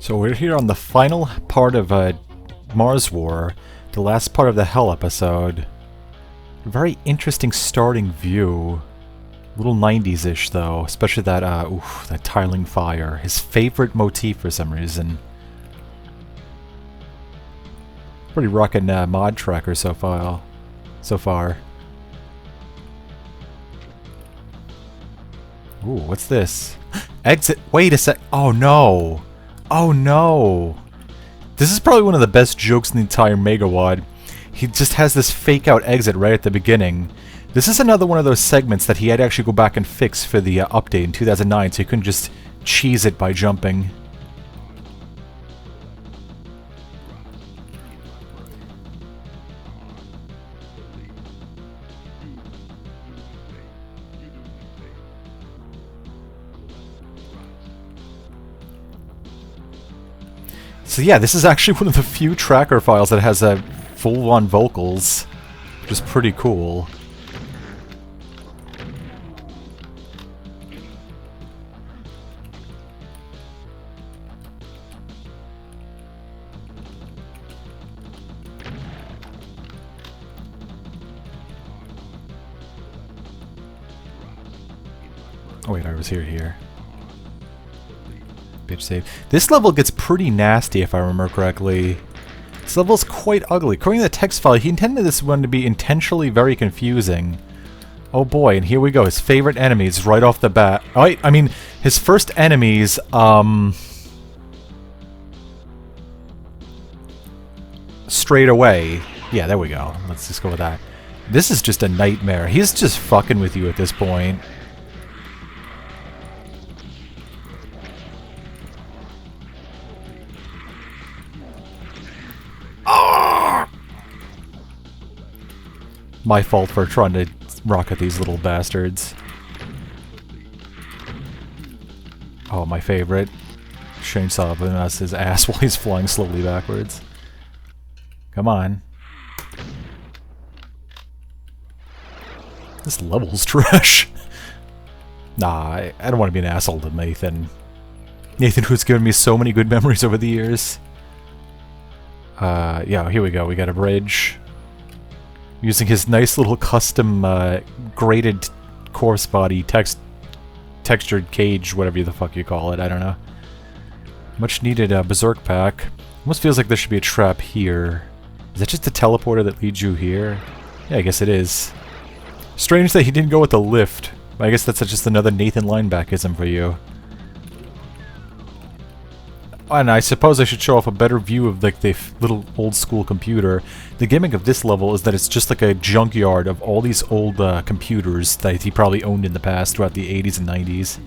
So we're here on the final part of MarsWar, the last part of the Hell episode. Very interesting starting view. A little 90s-ish though, especially that, that tiling fire. His favorite motif for some reason. Pretty rockin' mod tracker so far. Ooh, what's this? Exit. Wait a sec. Oh no. Oh no. This is probably one of the best jokes in the entire PWAD. He just has this fake out exit right at the beginning. This is another one of those segments that he had to actually go back and fix for the update in 2009, so he couldn't just cheese it by jumping. So yeah, this is actually one of the few tracker files that has full-on vocals, which is pretty cool. Oh wait, I was here. Bitch save. This level gets pretty nasty if I remember correctly. This level's quite ugly. According to the text file, he intended this one to be intentionally very confusing. Oh boy, and here we go. His favorite enemies right off the bat. Oh, wait, I mean, his first enemies, straight away. Yeah, there we go. Let's just go with that. This is just a nightmare. He's just fucking with you at this point. My fault for trying to rocket these little bastards. Oh, my favorite. Chainsaw up us his ass while he's flying slowly backwards. Come on. This level's trash. Nah, I don't want to be an asshole to Nathan. Nathan, who's given me so many good memories over the years. Yeah, here we go. We got a bridge. Using his nice little custom graded course body textured cage, whatever the fuck you call it, I don't know. Much needed berserk pack. Almost feels like there should be a trap here. Is that just a teleporter that leads you here? Yeah, I guess it is. Strange that he didn't go with the lift. I guess that's just another Nathan Linebackism for you. And I suppose I should show off a better view of like the little old school computer. The gimmick of this level is that it's just like a junkyard of all these old computers that he probably owned in the past throughout the 80s and 90s.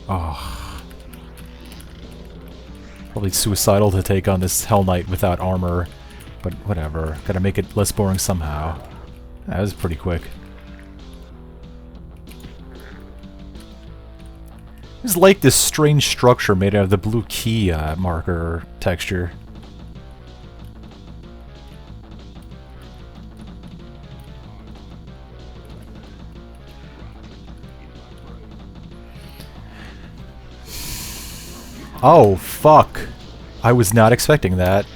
Oh. Probably suicidal to take on this Hell Knight without armor, but whatever. Gotta make it less boring somehow. That was pretty quick. It's like this strange structure made out of the blue key marker texture. Oh, fuck. I was not expecting that.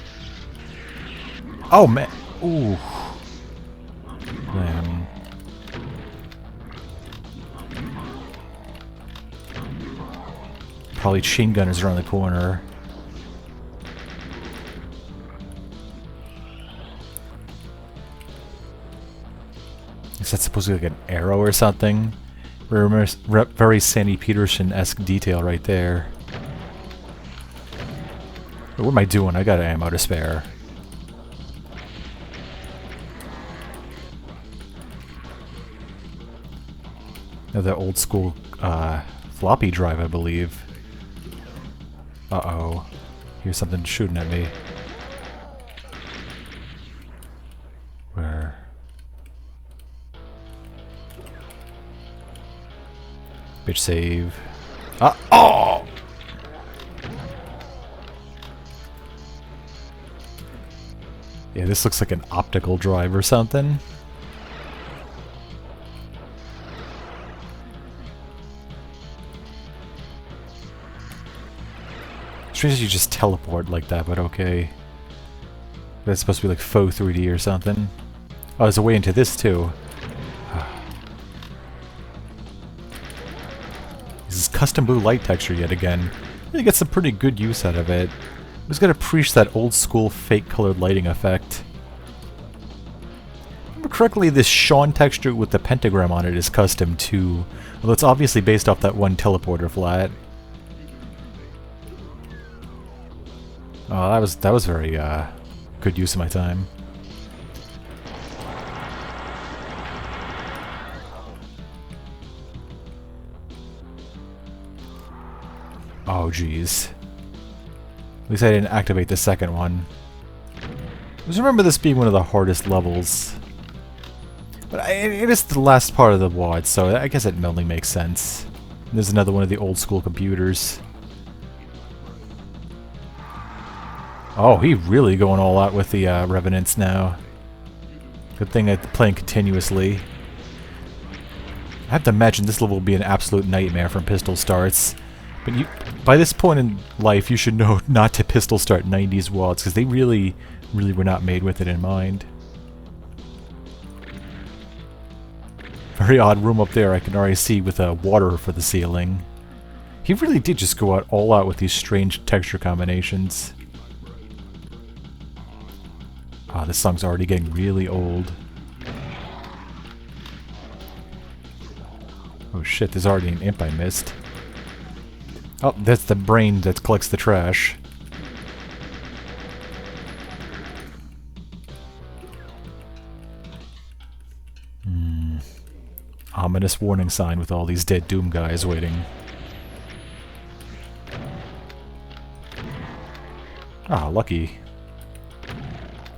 Oh, man. Ooh. Man. Probably chain gunners around the corner. Is that supposed to be like an arrow or something? Very Sandy Peterson-esque detail right there. What am I doing? I got ammo to spare. Another old school floppy drive, I believe. Uh-oh. Here's something shooting at me. Where? Bitch save. Oh! Yeah, this looks like an optical drive or something. Strange you just teleport like that, but okay. That's supposed to be like faux 3D or something. Oh, there's a way into this too. This is custom blue light texture yet again. You get some pretty good use out of it. I'm just gonna appreciate that old school fake colored lighting effect. If I remember correctly, this Sean texture with the pentagram on it is custom too. Although it's obviously based off that one teleporter flat. Oh, that was very good use of my time. Oh, jeez. At least I didn't activate the second one. I just remember this being one of the hardest levels. But it is the last part of the WAD, so I guess it only makes sense. And there's another one of the old school computers. Oh, he really going all out with the Revenants now. Good thing I'm playing continuously. I have to imagine this level will be an absolute nightmare from pistol starts. But by this point in life, you should know not to pistol start 90s WADs, because they really were not made with it in mind. Very odd room up there I can already see with water for the ceiling. He really did just go all out with these strange texture combinations. Ah, this song's already getting really old. Oh shit, there's already an imp I missed. Oh, that's the brain that collects the trash. Ominous warning sign with all these dead Doom guys waiting. Ah, lucky.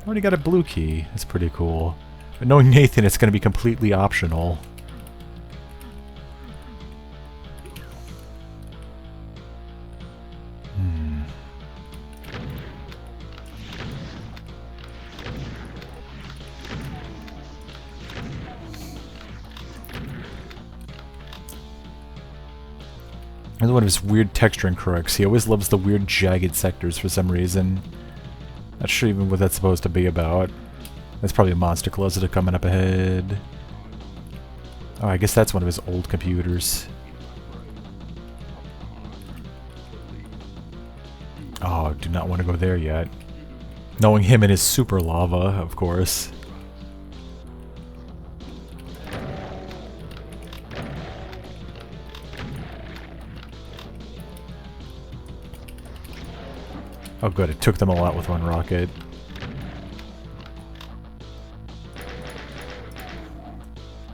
Already got a blue key. That's pretty cool. But knowing Nathan, it's going to be completely optional. Another one of his weird texturing quirks. He always loves the weird jagged sectors for some reason. Not sure even what that's supposed to be about. That's probably a monster closet coming up ahead. Oh, I guess that's one of his old computers. Oh, do not want to go there yet. Knowing him and his super lava, of course. Oh good, it took them all out with one rocket.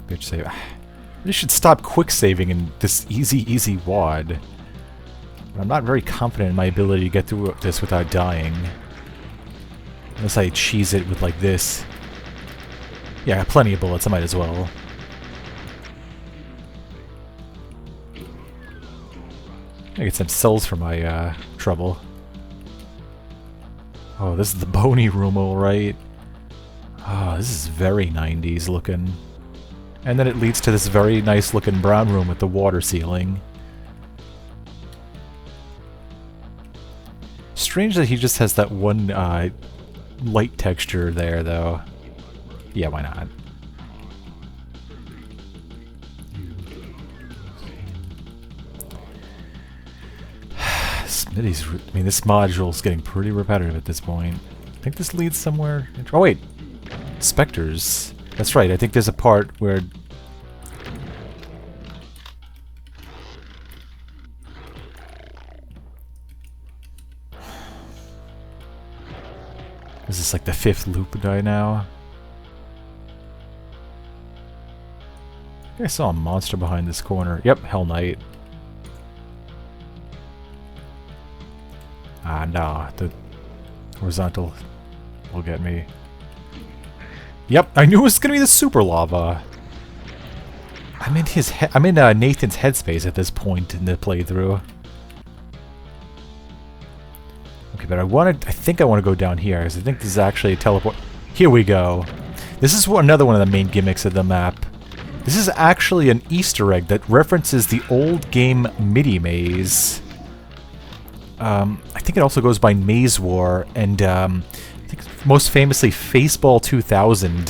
Bitch save. You should stop quick saving in this easy WAD. I'm not very confident in my ability to get through this without dying. Unless I cheese it with like this. Yeah, I have plenty of bullets, I might as well. I get some cells for my trouble. Oh, this is the bony room, alright. Oh, this is very 90s looking. And then it leads to this very nice looking brown room with the water ceiling. Strange that he just has that one light texture there, though. Yeah, why not? I mean, this module's getting pretty repetitive at this point. I think this leads somewhere. Oh wait, Spectres. That's right. I think there's a part where. Is this like the 5th loop guy now? I think I saw a monster behind this corner. Yep, Hell Knight. Ah, no, the horizontal will get me. Yep, I knew it was gonna be the super lava. I'm in Nathan's headspace at this point in the playthrough. Okay, but I think I want to go down here because I think this is actually a teleport. Here we go. This is another one of the main gimmicks of the map. This is actually an Easter egg that references the old game MIDI maze. I think it also goes by MarsWar, and I think most famously Faceball 2000,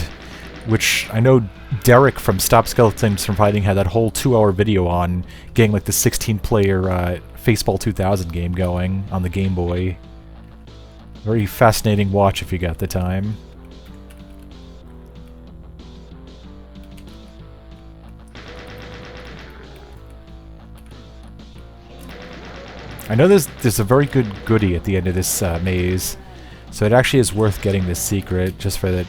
which I know Derek from Stop Skeletons from Fighting had that whole 2-hour video on getting like the 16-player Faceball 2000 game going on the Game Boy. Very fascinating watch if you got the time. I know there's a very good goodie at the end of this maze, so it actually is worth getting this secret just for that.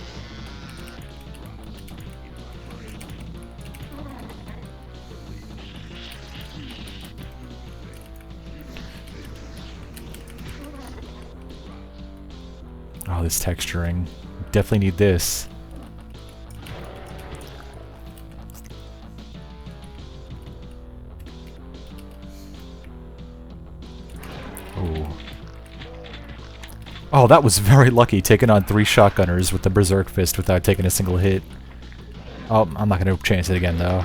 Oh, this texturing. Definitely need this. Oh, that was very lucky, taking on 3 shotgunners with the Berserk Fist without taking a single hit. Oh, I'm not going to chance it again, though.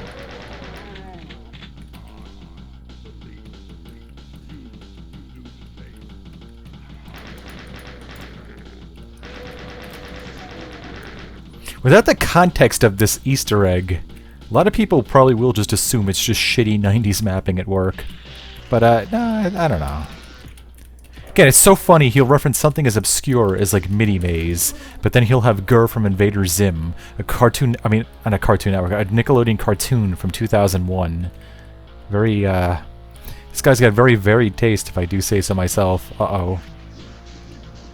Without the context of this Easter egg, a lot of people probably will just assume it's just shitty 90s mapping at work. But, nah, I don't know. Again, it's so funny, he'll reference something as obscure as, like, Mini Maze, but then he'll have Gur from Invader Zim, a cartoon, I mean, not a Cartoon Network, a Nickelodeon cartoon from 2001. Very, this guy's got very varied taste, if I do say so myself. Uh-oh.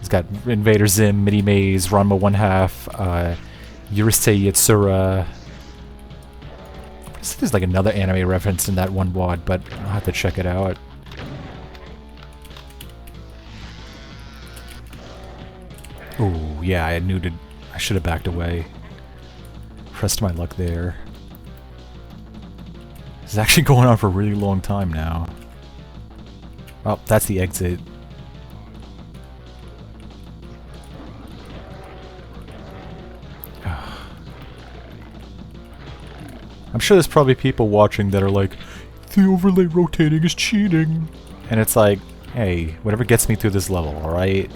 He's got Invader Zim, Mini Maze, Ranma 1/2, Yurusei Yatsura. There's like another anime reference in that one WAD, but I'll have to check it out. Ooh, yeah, I should have backed away. Pressed my luck there. This is actually going on for a really long time now. Oh, that's the exit. I'm sure there's probably people watching that are like, the overlay rotating is cheating. And it's like, hey, whatever gets me through this level, alright?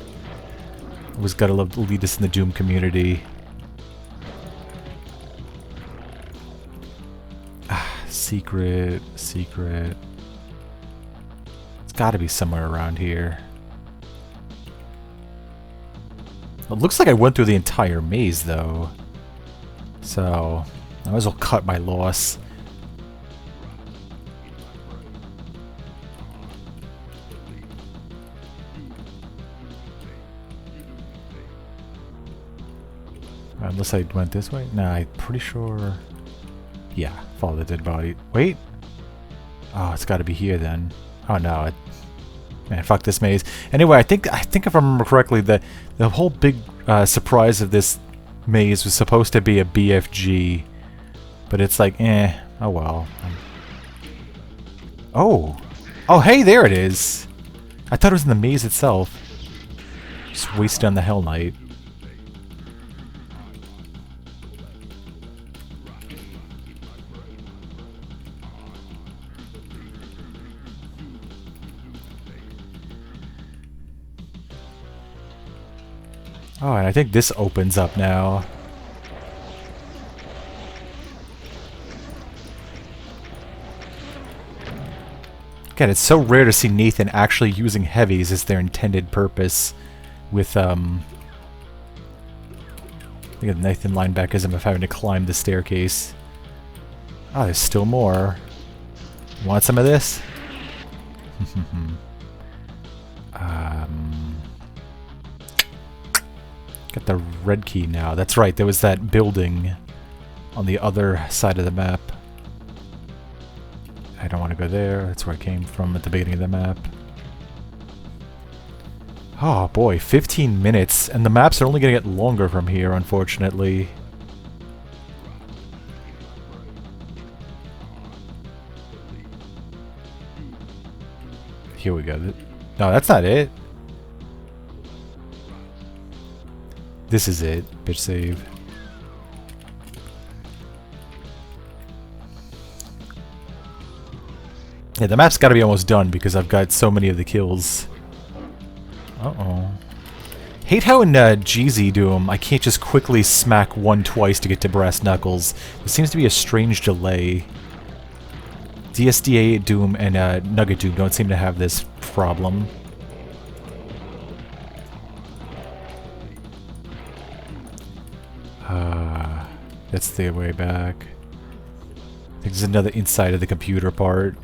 Always gotta love to lead us in the Doom community. Secret, secret. It's gotta be somewhere around here. It looks like I went through the entire maze, though. So, I might as well cut my loss. Unless I went this way? Nah, I'm pretty sure... Yeah, follow the dead body. Wait! Oh, it's gotta be here then. Oh no, man, fuck this maze. Anyway, I think if I remember correctly, the whole big surprise of this maze was supposed to be a BFG. But it's like, oh well. Oh! Oh, hey, there it is! I thought it was in the maze itself. Just wasted on the Hell Knight. Oh, and I think this opens up now. Again, it's so rare to see Nathan actually using heavies as their intended purpose with, I think Nathan linebackerism of having to climb the staircase. Ah, there's still more. Want some of this? Got the red key now. That's right, there was that building on the other side of the map. I don't want to go there. That's where I came from at the beginning of the map. Oh boy, 15 minutes. And the maps are only going to get longer from here, unfortunately. Here we go. No, that's not it. This is it. Bitch save. Yeah, the map's gotta be almost done because I've got so many of the kills. Uh-oh. Hate how in ZDoom I can't just quickly smack one twice to get to brass knuckles. There seems to be a strange delay. DSDA Doom and Nugget Doom don't seem to have this problem. That's the way back. I think there's another inside of the computer part.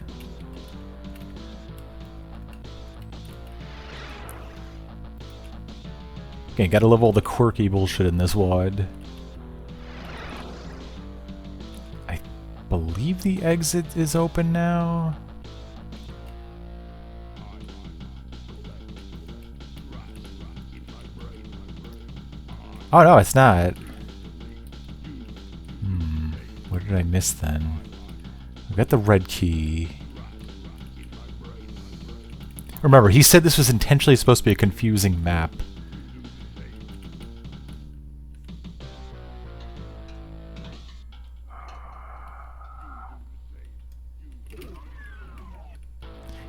Okay, gotta love all the quirky bullshit in this WAD. I believe the exit is open now. Oh no, it's not. What did I miss then? I got the red key. Remember, he said this was intentionally supposed to be a confusing map.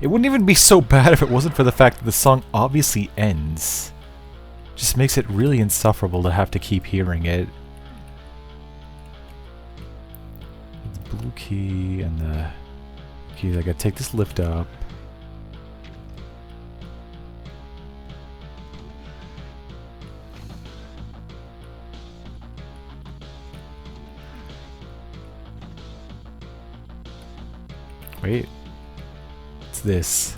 It wouldn't even be so bad if it wasn't for the fact that the song obviously ends. Just makes it really insufferable to have to keep hearing it. The blue key and the keys. I gotta take this lift up. Wait. What's this?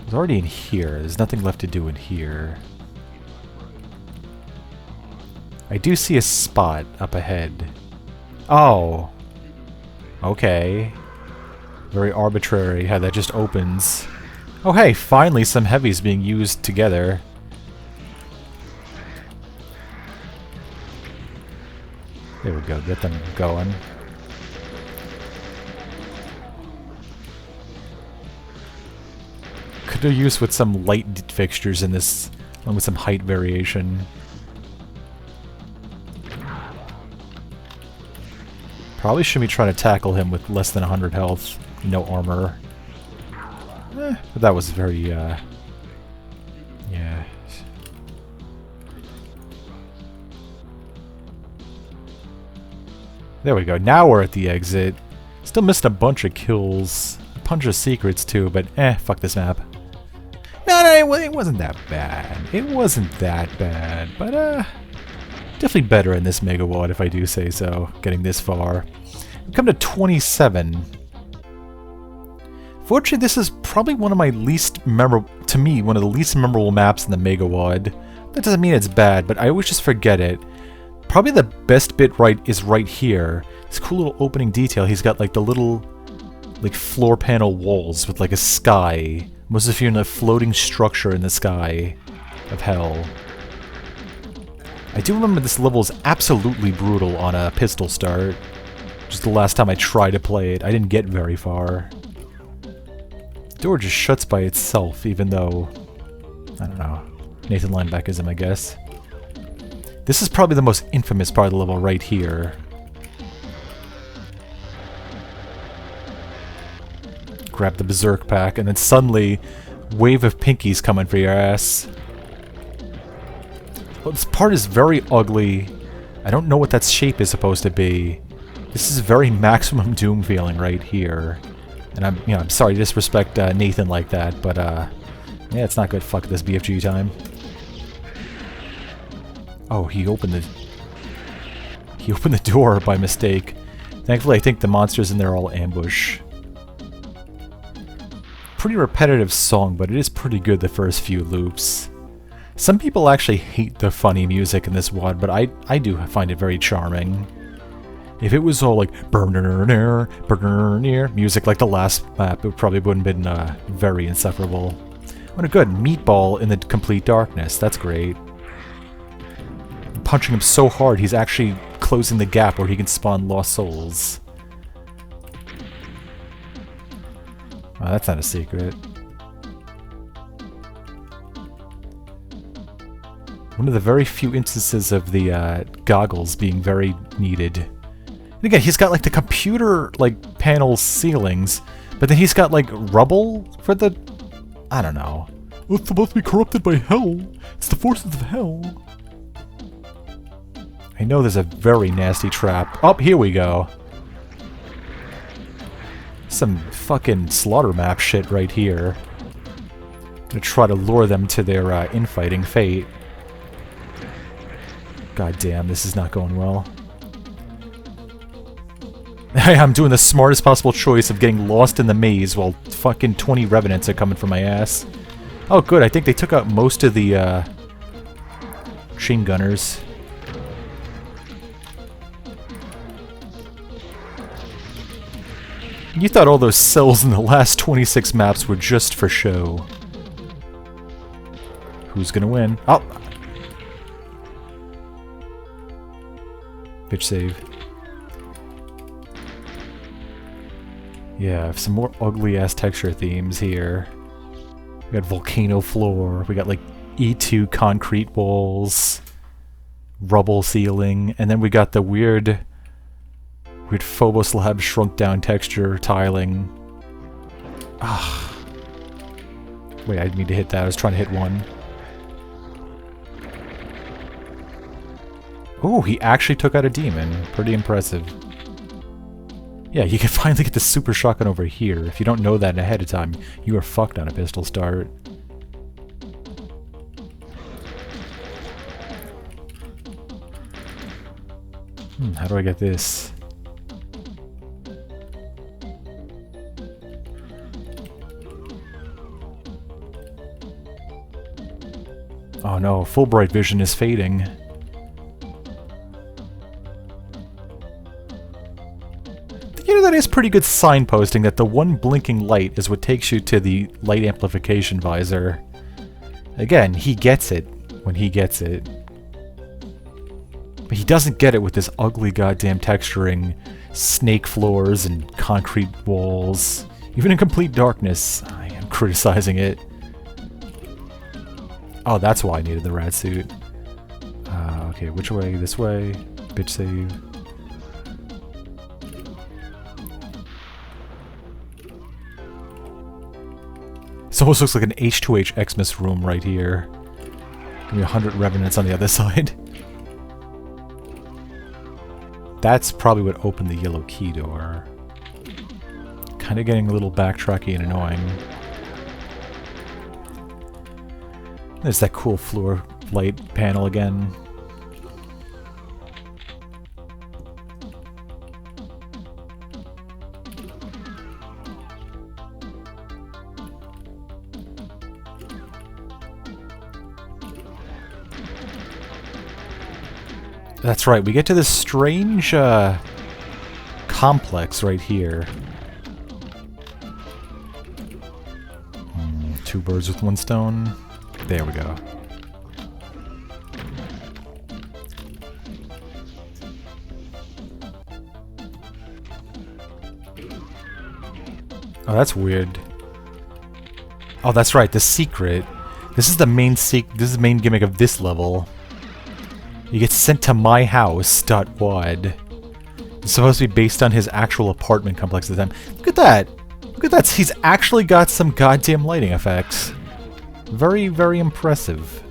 It's already in here. There's nothing left to do in here. I do see a spot up ahead. Oh. Okay. Very arbitrary how that just opens. Oh hey, finally some heavies being used together. There we go, get them going. Could have used with some light fixtures in this one with some height variation. Probably shouldn't be trying to tackle him with less than 100 health, no armor. But that was very, yeah. There we go, now we're at the exit. Still missed a bunch of kills. A bunch of secrets too, but fuck this map. No, it wasn't that bad. It wasn't that bad, but definitely better in this Mega WAD if I do say so, getting this far. We've come to 27. Fortunately, this is probably one of my least memorable, to me, one of the least memorable maps in the Mega WAD. That doesn't mean it's bad, but I always just forget it. Probably the best bit is right here. This cool little opening detail. He's got like the little like floor panel walls with like a sky. Most of you in a floating structure in the sky of hell. I do remember this level is absolutely brutal on a pistol start. Just the last time I tried to play it, I didn't get very far. The door just shuts by itself, even though, I don't know, Nathan Linebackism, I guess. This is probably the most infamous part of the level right here. Grab the Berserk pack, and then suddenly, wave of pinkies coming for your ass. Well, this part is very ugly. I don't know what that shape is supposed to be. This is very Maximum Doom feeling right here. And I'm sorry to disrespect Nathan like that, but yeah, it's not good. Fuck this BFG time. Oh, he opened the door by mistake. Thankfully, I think the monsters in there are all ambush. Pretty repetitive song, but it is pretty good the first few loops. Some people actually hate the funny music in this WAD, but I do find it very charming. If it was all like music like the last map, it probably wouldn't have been very insufferable. What a good meatball in the complete darkness. That's great. Punching him so hard, he's actually closing the gap where he can spawn lost souls. Oh, that's not a secret. One of the very few instances of the goggles being very needed. And again, he's got like the computer like panel ceilings, but then he's got like rubble for the... I don't know. It's supposed to be corrupted by hell. It's the forces of hell. I know there's a very nasty trap. Oh, here we go. Some fucking slaughter map shit right here. Gonna try to lure them to their infighting fate. God damn, this is not going well. I'm doing the smartest possible choice of getting lost in the maze while fucking 20 revenants are coming for my ass. Oh good, I think they took out most of the machine gunners. You thought all those cells in the last 26 maps were just for show. Who's gonna win? Oh! Bitch save. Yeah, some more ugly-ass texture themes here. We got volcano floor, we got like E2 concrete walls, rubble ceiling, and then we got the weird Phobos Lab shrunk down texture tiling. Ah. Wait, I need to hit that. I was trying to hit one. Oh, he actually took out a demon. Pretty impressive. Yeah, you can finally get the super shotgun over here. If you don't know that ahead of time, you are fucked on a pistol start. How do I get this? Oh no, Fulbright vision is fading. You know, that is pretty good signposting that the one blinking light is what takes you to the light amplification visor. Again, he gets it when he gets it. But he doesn't get it with this ugly goddamn texturing, snake floors and concrete walls. Even in complete darkness, I am criticizing it. Oh, that's why I needed the rat suit. Okay, which way? This way? Bitch save. This almost looks like an H2H Xmas room right here. Give me 100 revenants on the other side. That's probably what opened the yellow key door. Kind of getting a little backtracky and annoying. There's that cool floor light panel again. That's right, we get to this strange complex right here. Two birds with one stone. There we go. Oh, that's weird. Oh, that's right, the secret. This is the main this is the main gimmick of this level. You get sent to my house.wad. It's supposed to be based on his actual apartment complex at the time. Look at that! Look at that! He's actually got some goddamn lighting effects. Very, very impressive.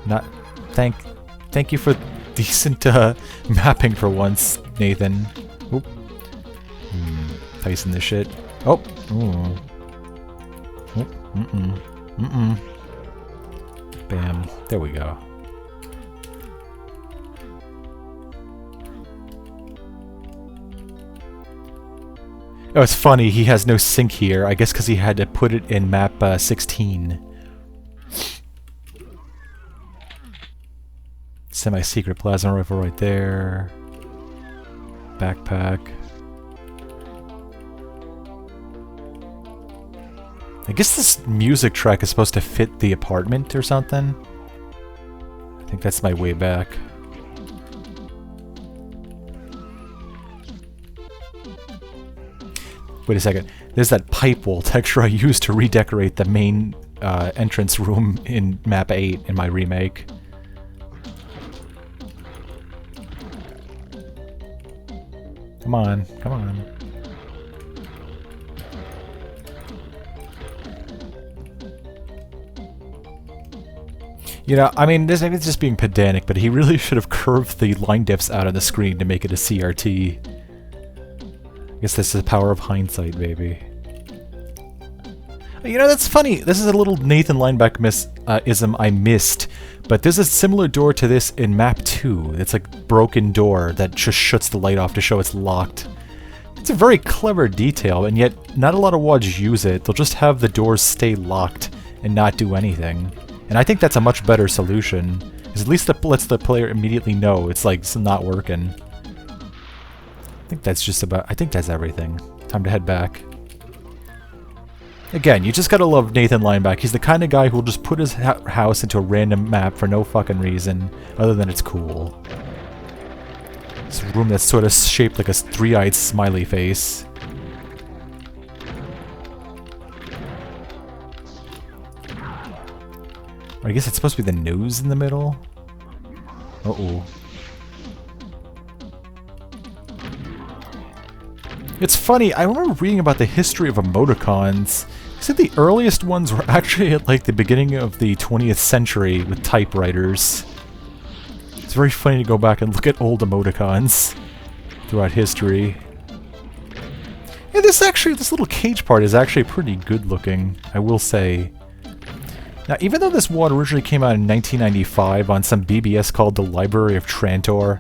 Not... Thank you for decent mapping for once, Nathan. Oop. Tyson this shit. Oh! Ooh. Oh, Bam. There we go. Oh, it's funny, he has no sync here. I guess because he had to put it in map 16. Semi-secret plasma rifle right there. Backpack. I guess this music track is supposed to fit the apartment or something. I think that's my way back. Wait a second. There's that pipe wall texture I used to redecorate the main entrance room in map 8 in my remake. Come on, come on. You know, I mean, maybe it's just being pedantic, but he really should have curved the line diffs out on the screen to make it a CRT. I guess this is the power of hindsight, baby. You know, that's funny. This is a little Nathan Lineback ism I missed, but there's a similar door to this in map 2. It's like a broken door that just shuts the light off to show it's locked. It's a very clever detail, and yet not a lot of WADs use it. They'll just have the doors stay locked and not do anything. And I think that's a much better solution, because at least it lets the player immediately know it's like it's not working. I think that's just about, I think that's everything. Time to head back. Again, you just gotta love Nathan Lineback. He's the kind of guy who'll just put his house into a random map for no fucking reason, other than it's cool. This room that's sort of shaped like a three-eyed smiley face. I guess it's supposed to be the nose in the middle? Uh-oh. It's funny, I remember reading about the history of emoticons. They said the earliest ones were actually at like the beginning of the 20th century with typewriters. It's very funny to go back and look at old emoticons throughout history. Yeah, this little cage part is actually pretty good looking, I will say. Now, even though this WAD originally came out in 1995 on some BBS called the Library of Trantor,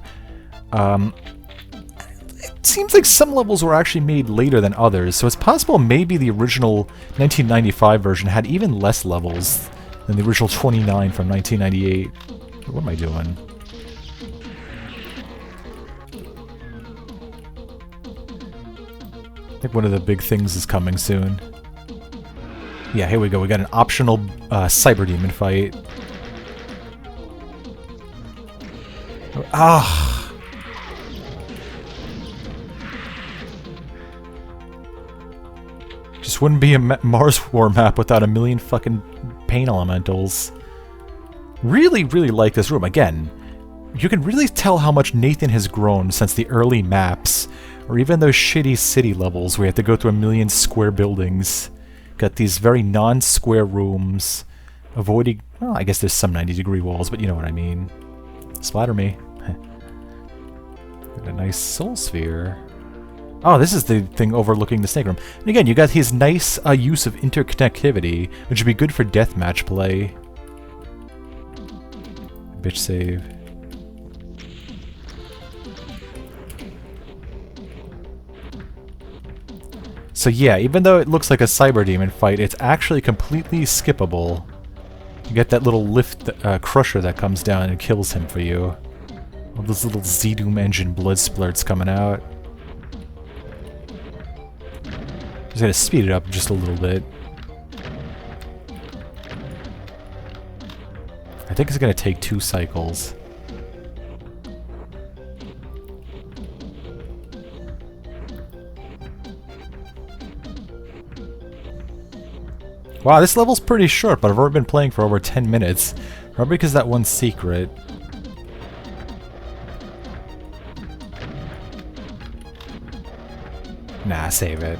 it seems like some levels were actually made later than others, so it's possible maybe the original 1995 version had even less levels than the original 29 from 1998. What am I doing? I think one of the big things is coming soon. Yeah, here we go. We got an optional Cyber Demon fight. Ah! Just wouldn't be a MarsWar map without a million fucking paint elementals. Really, really like this room. Again, you can really tell how much Nathan has grown since the early maps, or even those shitty city levels where you have to go through a million square buildings. Got these very non-square rooms, avoiding, well, I guess there's some 90-degree walls, but you know what I mean. Splatter me. Got a nice soul sphere. Oh, this is the thing overlooking the snake room. And again, you got his nice use of interconnectivity, which would be good for deathmatch play. Bitch save. So yeah, even though it looks like a Cyber Demon fight, it's actually completely skippable. You get that little lift crusher that comes down and kills him for you. All those little ZDoom engine blood splurts coming out. Just gonna speed it up just a little bit. I think it's gonna take 2 cycles. Wow, this level's pretty short, but I've already been playing for over 10 minutes. Probably because that one secret. Nah, save it.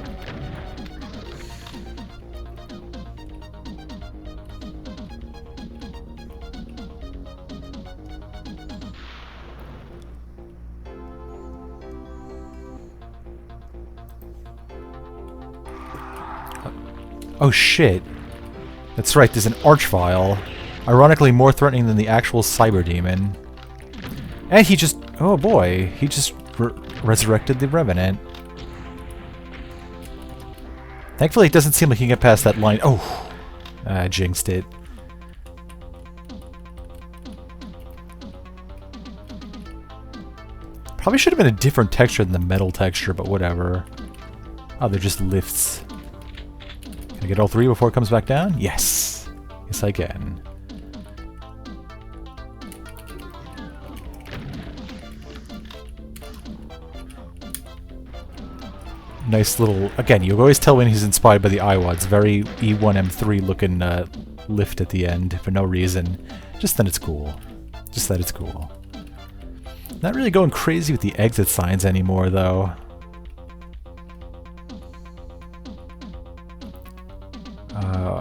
Oh shit. That's right, there's an Archvile. Ironically more threatening than the actual Cyber Demon. And he just... oh boy, he just resurrected the Revenant. Thankfully it doesn't seem like he can get past that line. Oh! I jinxed it. Probably should have been a different texture than the metal texture, but whatever. Oh, they're just lifts. Can I get all 3 before it comes back down? Yes! Yes, I can. Nice little... again, you'll always tell when he's inspired by the IWADs. Very E1M3 looking lift at the end for no reason. Just that it's cool. Just that it's cool. Not really going crazy with the exit signs anymore, though.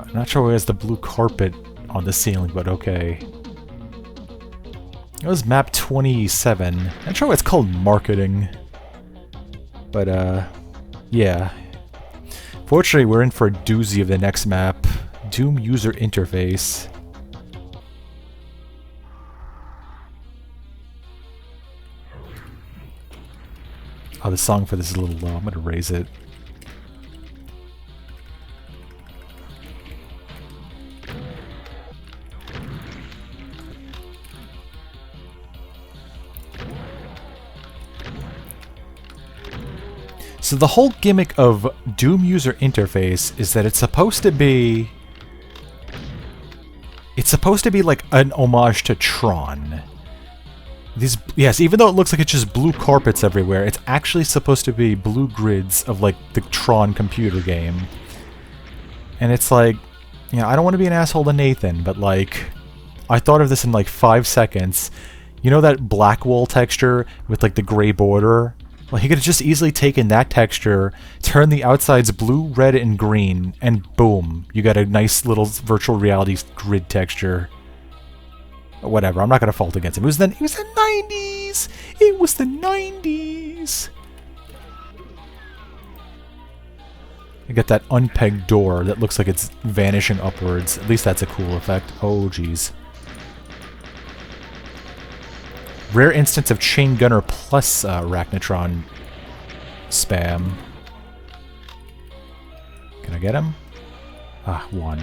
I'm not sure why there's the blue carpet on the ceiling, but okay. It was MAP27. I'm not sure why it's called marketing. But, yeah. Fortunately, we're in for a doozy of the next map. Doom user interface. Oh, the song for this is a little low. I'm gonna raise it. So the whole gimmick of Doom user interface is that it's supposed to be like an homage to Tron. Yes, even though it looks like it's just blue carpets everywhere, it's actually supposed to be blue grids of like the Tron computer game. And it's like, you know, I don't want to be an asshole to Nathan, but like, I thought of this in like 5 seconds. You know that black wall texture with like the gray border? Well, he could have just easily taken that texture, turned the outsides blue, red, and green, and boom, you got a nice little virtual reality grid texture. Whatever, I'm not gonna fault against him. It was the 90s! It was the 90s! You get that unpegged door that looks like it's vanishing upwards. At least that's a cool effect. Oh, jeez. Rare instance of Chain Gunner plus Arachnotron spam. Can I get him? Ah, 1.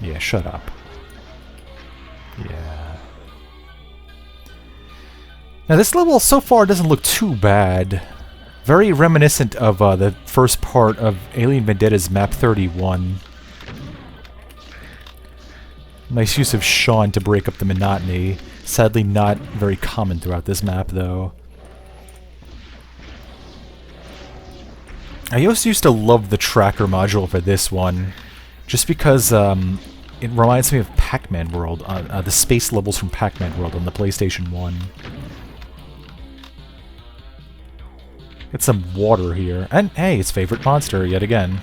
Yeah, shut up. Yeah. Now this level so far doesn't look too bad. Very reminiscent of the first part of Alien Vendetta's MAP31. Nice use of Sean to break up the monotony. Sadly not very common throughout this map, though. I also used to love the tracker module for this one, just because it reminds me of Pac-Man World, the space levels from Pac-Man World on the PlayStation 1. Get some water here. And hey, its favorite monster yet again.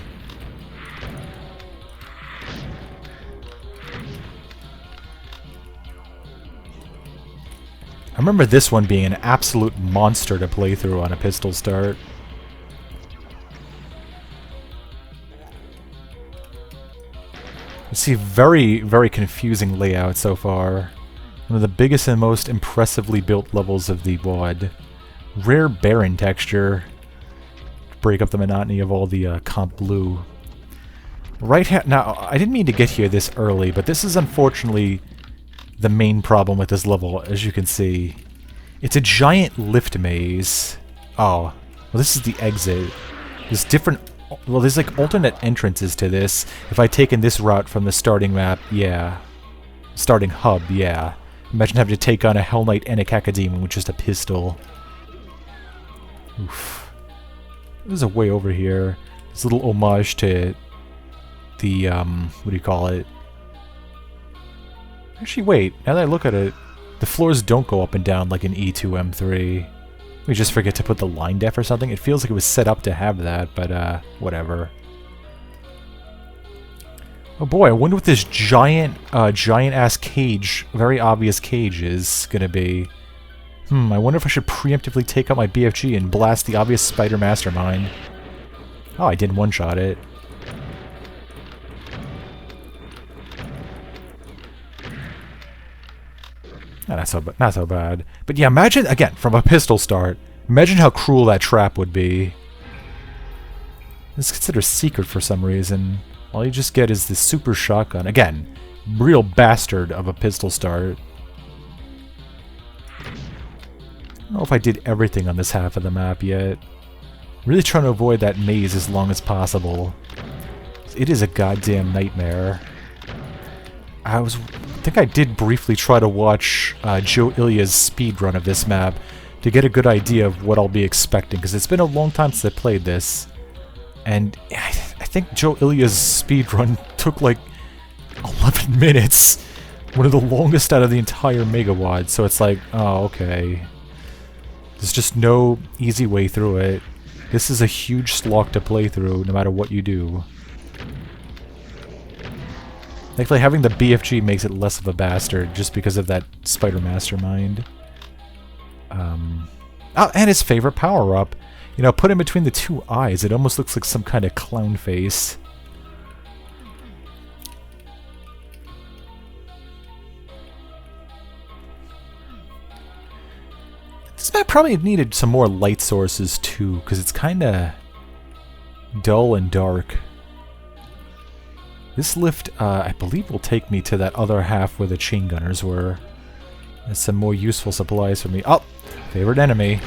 I remember this one being an absolute monster to play through on a pistol start. You see very, very confusing layout so far. One of the biggest and most impressively built levels of the WAD. Rare barren texture. Break up the monotony of all the comp blue. Now, I didn't mean to get here this early, but this is unfortunately the main problem with this level, as you can see. It's a giant lift maze. Oh, well, this is the exit. There's different... Well, there's like alternate entrances to this. If I'd taken this route from the starting map, yeah. Starting hub, yeah. Imagine having to take on a Hell Knight and a Cacodemon with just a pistol. Oof. There's a way over here. This little homage to the, what do you call it? Actually, wait. Now that I look at it, the floors don't go up and down like in E2M3. We just forget to put the line def or something. It feels like it was set up to have that, but, whatever. Oh boy, I wonder what this giant-ass cage, very obvious cage is gonna be. I wonder if I should preemptively take out my BFG and blast the obvious spider mastermind. Oh, I did one-shot it. Not so bad. But yeah, imagine, again, from a pistol start, imagine how cruel that trap would be. It's considered secret for some reason. All you just get is this super shotgun. Again, real bastard of a pistol start. I don't know if I did everything on this half of the map yet. Really trying to avoid that maze as long as possible. It is a goddamn nightmare. I think I did briefly try to watch Joe-Ilya's speedrun of this map to get a good idea of what I'll be expecting, because it's been a long time since I played this. And I think Joe-Ilya's speedrun took like 11 minutes. One of the longest out of the entire Mega WAD, so it's like, oh, okay. There's just no easy way through it. This is a huge slog to play through, no matter what you do. Thankfully, having the BFG makes it less of a bastard, just because of that Spider Mastermind. Oh, and his favorite power-up. You know, put in between the two eyes, it almost looks like some kind of clown face. This map probably needed some more light sources too, because it's kinda dull and dark. This lift, I believe, will take me to that other half where the chain gunners were. There's some more useful supplies for me. Oh! Favorite enemy.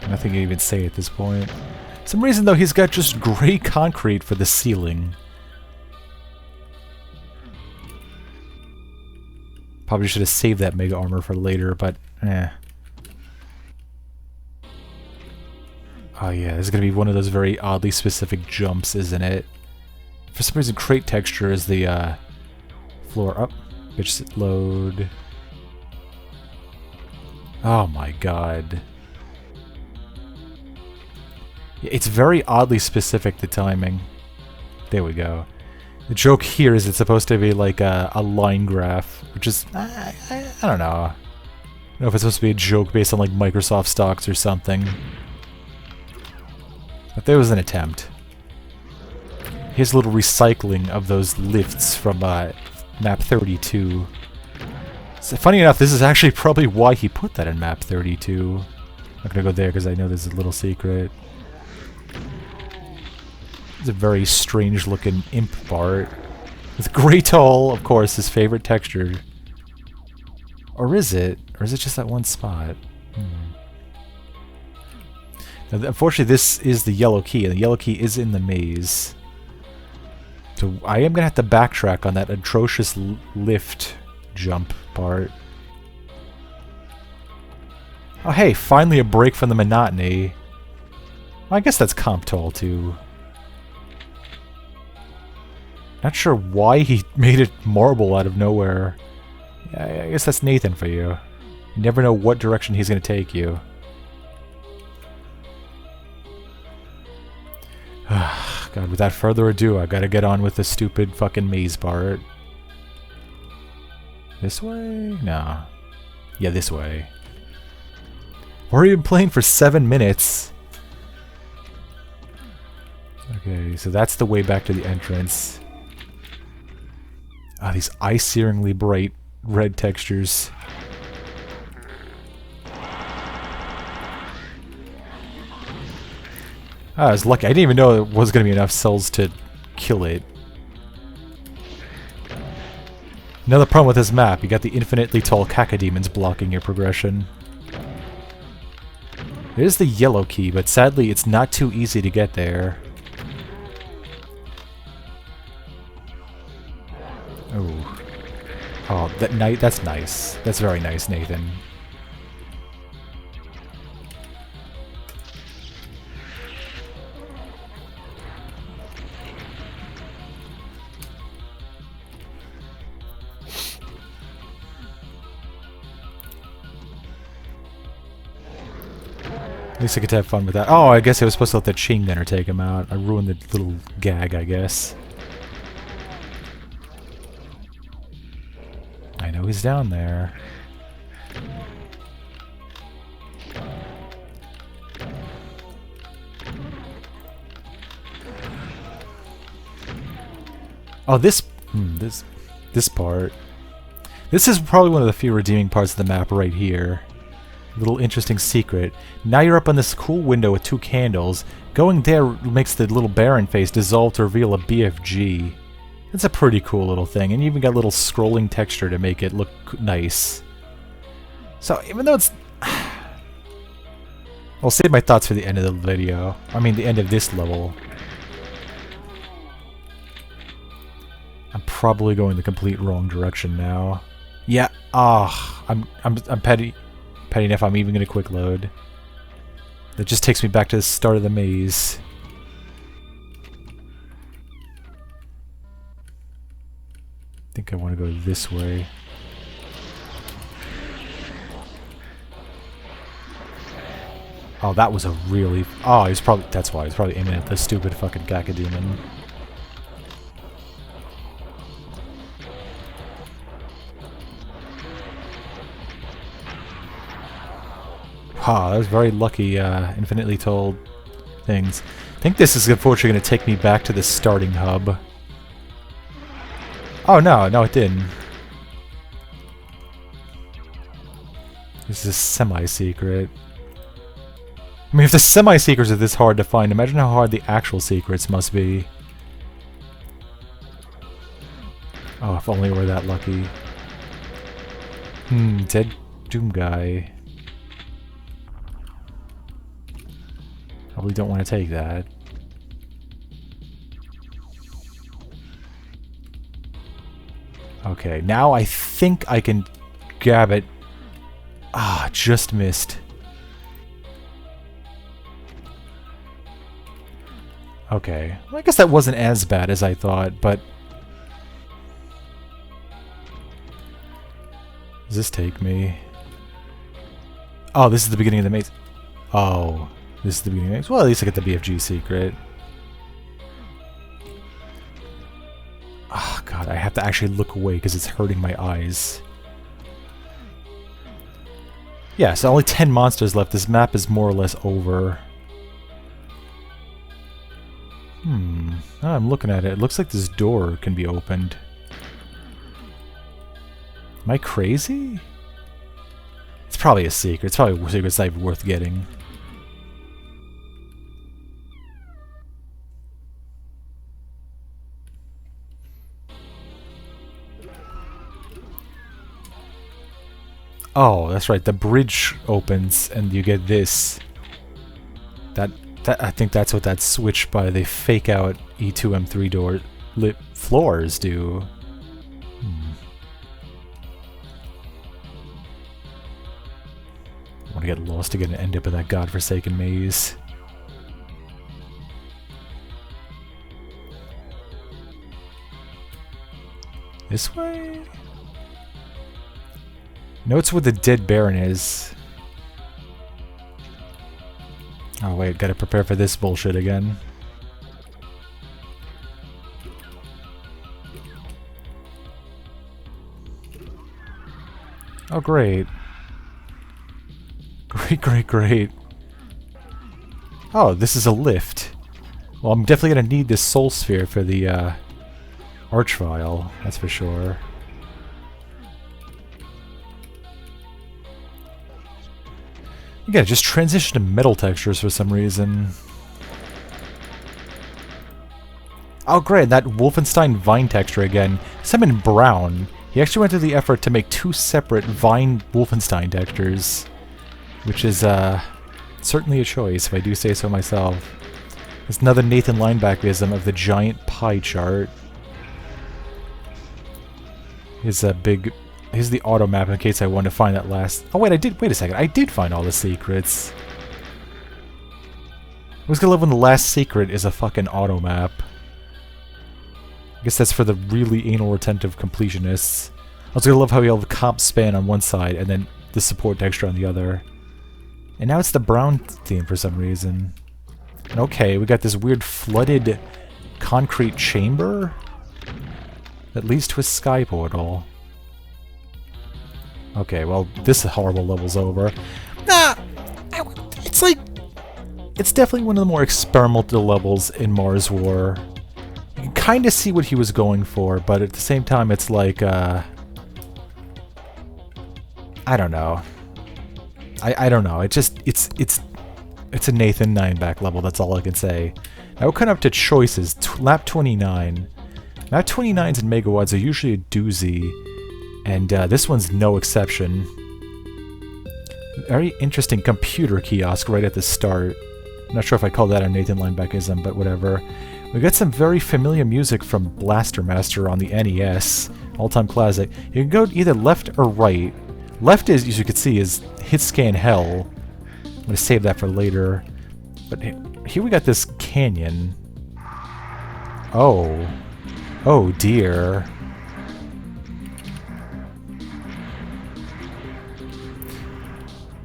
Nothing to even say at this point. For some reason, though, he's got just gray concrete for the ceiling. Probably should have saved that mega armor for later, but eh. Oh yeah, this is going to be one of those very oddly specific jumps, isn't it? For some reason, crate texture is the floor up. Bitch, load. Oh my god. It's very oddly specific, the timing. There we go. The joke here is it's supposed to be like a line graph, which is... I don't know. I don't know if it's supposed to be a joke based on like Microsoft stocks or something. But there was an attempt. Here's a little recycling of those lifts from MAP32. So funny enough, this is actually probably why he put that in MAP32. I'm not gonna go there because I know there's a little secret. It's a very strange looking imp Bart. With grey tulle, of course, his favorite texture. Or is it? Or is it just that one spot? Now, unfortunately, this is the yellow key, and the yellow key is in the maze. So I am going to have to backtrack on that atrocious lift jump part. Oh hey, finally a break from the monotony. Well, I guess that's comp toll too. Not sure why he made it marble out of nowhere. Yeah, I guess that's Nathan for you. You never know what direction he's going to take you. God, without further ado, I gotta get on with the stupid fucking maze part. This way? No. Yeah, this way. We're even playing for 7 minutes. Okay, so that's the way back to the entrance. Ah, these eye-searingly bright red textures. I was lucky. I didn't even know there was going to be enough cells to kill it. Another problem with this map, you got the infinitely tall cacodemons blocking your progression. There's the yellow key, but sadly it's not too easy to get there. Oh. Oh, that's nice. That's very nice, Nathan. At least I get to have fun with that. Oh, I guess I was supposed to let the chain gunner take him out. I ruined the little gag, I guess. I know he's down there. Oh, this part. This is probably one of the few redeeming parts of the map right here. Little interesting secret. Now you're up on this cool window with 2 candles. Going there makes the little Baron face dissolve to reveal a BFG. It's a pretty cool little thing, and you even got a little scrolling texture to make it look nice. So even though it's... I'll save my thoughts for the end of the video. I mean the end of this level. I'm probably going the complete wrong direction now. Yeah, I'm petty enough I'm even gonna quick load. That just takes me back to the start of the maze. think I want to go this way. Oh, that was a really... Oh, he's probably... That's why. He's probably aiming at the stupid fucking Cacodemon. Ah, that was very lucky, infinitely told things. I think this is unfortunately going to take me back to the starting hub. Oh, no, it didn't. This is semi-secret. I mean, if the semi-secrets are this hard to find, imagine how hard the actual secrets must be. Oh, if only we're that lucky. Dead Doom guy. Probably don't want to take that. Okay, now I think I can grab it. Ah, just missed. Okay, well, I guess that wasn't as bad as I thought, but... Does this take me? Oh, this is the beginning of the maze. Oh, this is the beginning of the maze. Well, at least I get the BFG secret. Oh, God, I have to actually look away because it's hurting my eyes. Yeah, so only 10 monsters left. This map is more or less over. Now I'm looking at it. It looks like this door can be opened. Am I crazy? It's probably a secret. It's probably a secret that's not even worth getting. Oh, that's right. The bridge opens and you get this. I think that's what that switch by the fake out E2 M3 door lit floors do. I want to get lost again and end up in that godforsaken maze. This way? Notes where the dead Baron is. Oh wait, gotta prepare for this bullshit again. Oh great. Great. Oh, this is a lift. Well, I'm definitely gonna need this soul sphere for the archvile, that's for sure. You gotta just transition to metal textures for some reason. Oh great, that Wolfenstein Vine texture again. Some in brown. He actually went through the effort to make 2 separate Vine Wolfenstein textures. Which is certainly a choice, if I do say so myself. There's another Nathan Linebackism of the giant pie chart. Here's a big... Here's the auto map in case I want to find that last... Oh wait, wait a second, I did find all the secrets. Who's gonna live when the last secret is a fucking auto map? I guess that's for the really anal retentive completionists. I was gonna love how you have the comp span on one side and then the support texture on the other. And now it's the brown theme for some reason. And okay, we got this weird flooded concrete chamber that leads to a sky portal. Okay, well, this horrible level's over. It's like... It's definitely one of the more experimental levels in MarsWar. You can kind of see what he was going for, but at the same time, it's like, I don't know. I don't know. It just... It's a Nathan Nineback level, that's all I can say. Now we're coming up to choices. Lap 29. Lap 29s and MegaWads are usually a doozy. And this one's no exception. Very interesting computer kiosk right at the start. I'm not sure if I call that a Nathan Linebackism, but whatever. We got some very familiar music from Blaster Master on the NES. All-time classic. You can go either left or right. Left is, as you can see, is Hit Scan Hell. I'm going to save that for later. But here we got this canyon. Oh. Oh dear.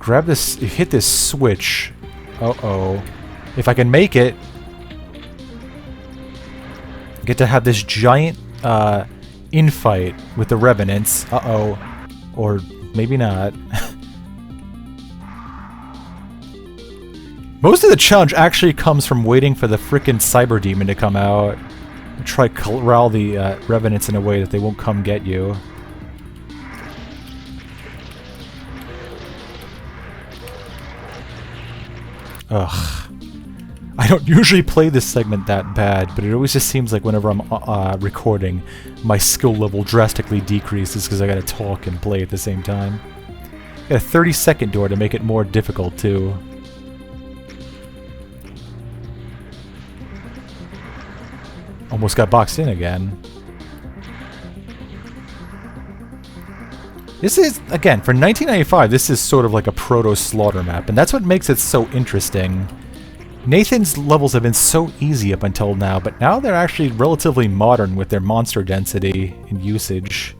Grab this, hit this switch. Uh-oh. If I can make it, I get to have this giant infight with the Revenants. Uh-oh. Or maybe not. Most of the challenge actually comes from waiting for the frickin' Cyber Demon to come out. And try to corral the Revenants in a way that they won't come get you. Ugh. I don't usually play this segment that bad, but it always just seems like whenever I'm recording, my skill level drastically decreases because I gotta talk and play at the same time. Got a 30-second door to make it more difficult, too. Almost got boxed in again. This is, again, for 1995, this is sort of like a proto-slaughter map, and that's what makes it so interesting. Nathan's levels have been so easy up until now, but now they're actually relatively modern with their monster density and usage.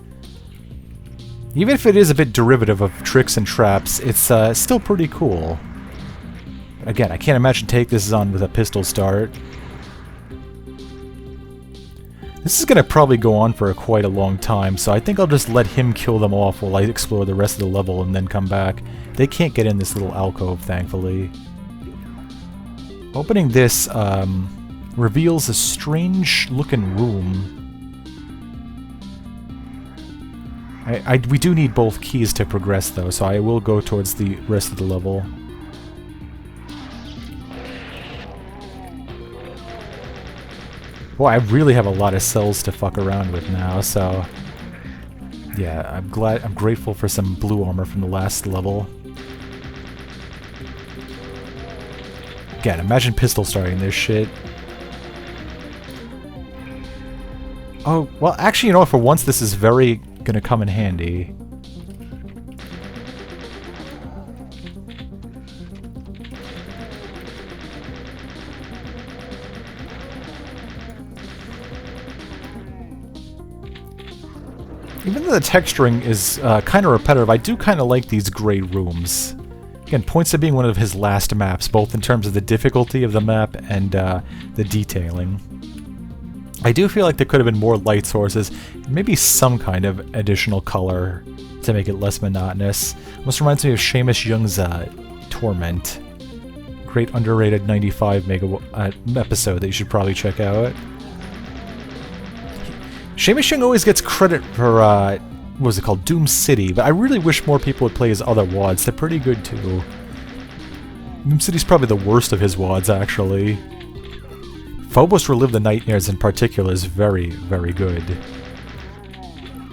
Even if it is a bit derivative of tricks and traps, it's still pretty cool. Again, I can't imagine take this on with a pistol start. This is going to probably go on for quite a long time, so I think I'll just let him kill them off while I explore the rest of the level and then come back. They can't get in this little alcove, thankfully. Opening this reveals a strange-looking room. We do need both keys to progress, though, so I will go towards the rest of the level. Boy, I really have a lot of cells to fuck around with now, so... Yeah, I'm grateful for some blue armor from the last level. Again, imagine pistol starting this shit. Oh, well, actually, you know what? For once, this is very gonna come in handy. Even though the texturing is kind of repetitive, I do kind of like these gray rooms. Again, points to being one of his last maps, both in terms of the difficulty of the map and the detailing. I do feel like there could have been more light sources, maybe some kind of additional color to make it less monotonous. Almost reminds me of Seamus Young's Torment. Great underrated 95 episode that you should probably check out. Seamus Young always gets credit for, what was it called, Doom City, but I really wish more people would play his other WADs. They're pretty good, too. Doom City's probably the worst of his WADs, actually. Phobos Relive the Nightmares in particular is very, very good.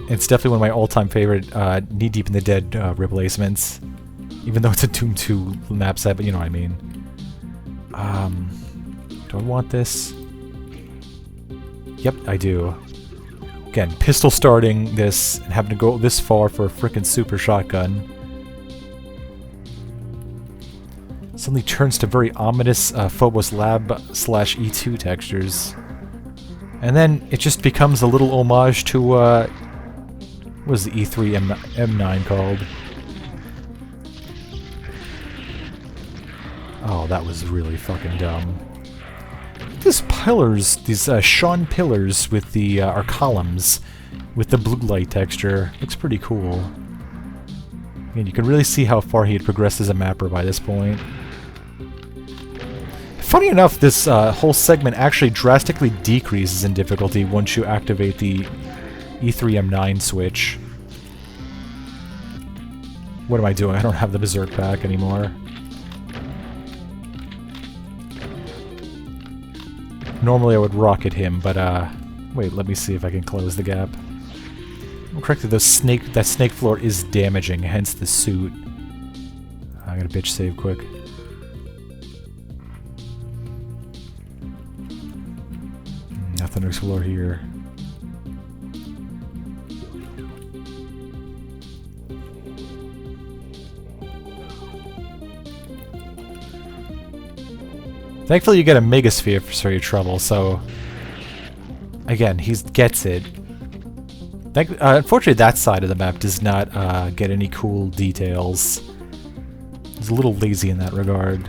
It's definitely one of my all-time favorite Knee Deep in the Dead replacements. Even though it's a Doom 2 map set, but you know what I mean. Do I want this? Yep, I do. Again, pistol starting this and having to go this far for a frickin' super shotgun. Suddenly turns to very ominous Phobos Lab/E2 textures. And then it just becomes a little homage to, what was the E3 M9 called? Oh, that was really fucking dumb. These pillars, these Sean pillars with the, our columns, with the blue light texture. Looks pretty cool. And you can really see how far he had progressed as a mapper by this point. Funny enough, this whole segment actually drastically decreases in difficulty once you activate the E3 M9 switch. What am I doing? I don't have the Berserk pack anymore. Normally I would rocket him, but wait, let me see if I can close the gap. I'm correct, that snake floor is damaging, hence the suit. I gotta bitch save quick. Nothing to explore here. Thankfully you get a Megasphere for your trouble, so... Again, he gets it. Unfortunately that side of the map does not get any cool details. He's a little lazy in that regard.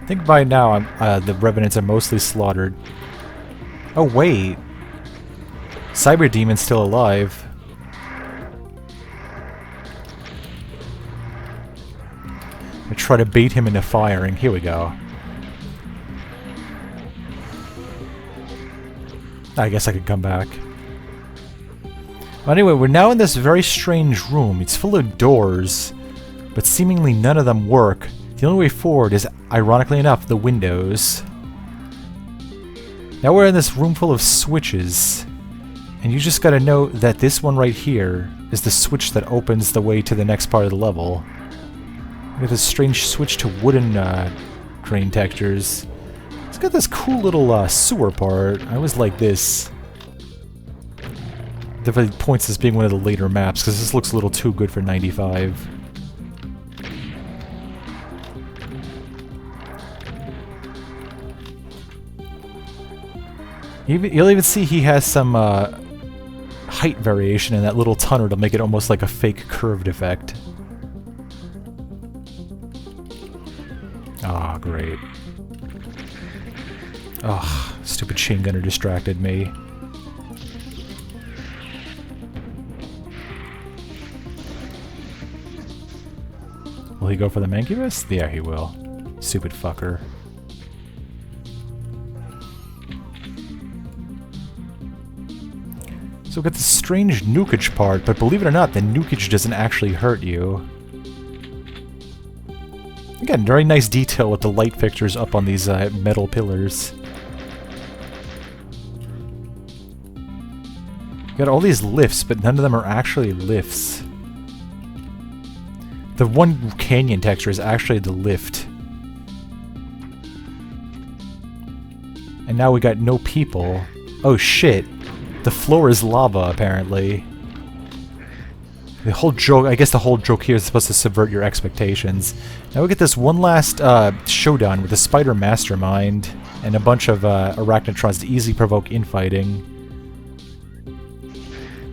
I think by now the Revenants are mostly slaughtered. Oh wait! Cyber Demon's still alive. I try to bait him into firing. Here we go. I guess I could come back. Well, anyway, we're now in this very strange room. It's full of doors, but seemingly none of them work. The only way forward is, ironically enough, the windows. Now we're in this room full of switches, and you just gotta know that this one right here is the switch that opens the way to the next part of the level. We have this strange switch to wooden drain textures. It's got this cool little sewer part. I always like this. Definitely points as being one of the later maps, because this looks a little too good for 95. You'll even see he has some height variation in that little tunnel to make it almost like a fake curved effect. Ah, great. Ugh, stupid chain gunner distracted me. Will he go for the Mancubus? Yeah, he will. Stupid fucker. So we've got this strange nukage part, but believe it or not, the nukage doesn't actually hurt you. Again, very nice detail with the light fixtures up on these metal pillars. You got all these lifts, but none of them are actually lifts. The one canyon texture is actually the lift. And now we got no people. Oh shit. The floor is lava, apparently. The whole joke, I guess the whole joke here is supposed to subvert your expectations. Now we get this one last showdown with the Spider Mastermind and a bunch of Arachnotrons to easily provoke infighting.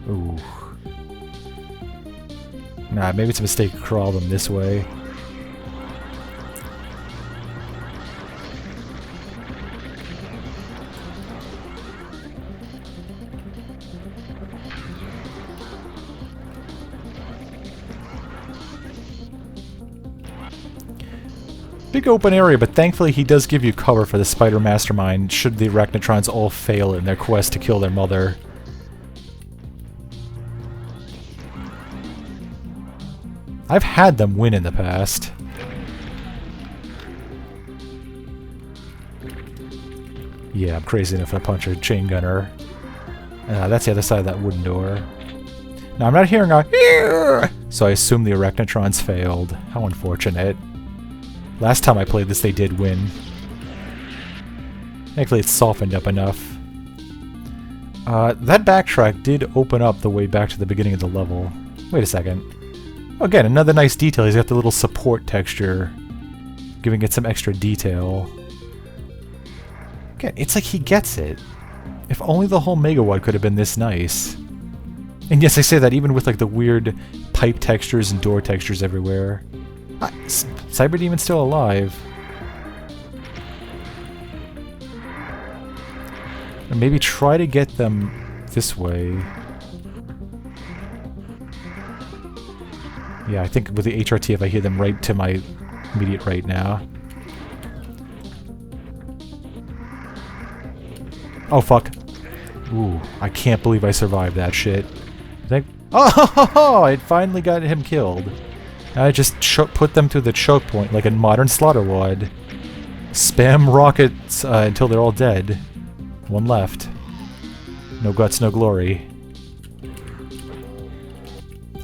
Ooh. Nah, maybe it's a mistake to crawl them this way. Big open area, but thankfully he does give you cover for the Spider Mastermind should the Arachnotrons all fail in their quest to kill their mother. I've had them win in the past. Yeah, I'm crazy enough to punch a chain gunner. That's the other side of that wooden door. Now, I'm not hearing a "Ear!" So I assume the Arachnotrons failed. How unfortunate. Last time I played this, they did win. Thankfully, it's softened up enough. That backtrack did open up the way back to the beginning of the level. Wait a second. Again, another nice detail. He's got the little support texture, giving it some extra detail. Again, it's like he gets it. If only the whole PWAD could have been this nice. And yes, I say that even with like the weird pipe textures and door textures everywhere. Cyber Demon's still alive. Or maybe try to get them this way. Yeah, I think with the HRT, if I hear them right to my immediate right now. Oh, fuck. Ooh, I can't believe I survived that shit. Oh, it finally got him killed. I just put them through the choke point like a modern slaughter wad. Spam rockets until they're all dead. One left. No guts, no glory.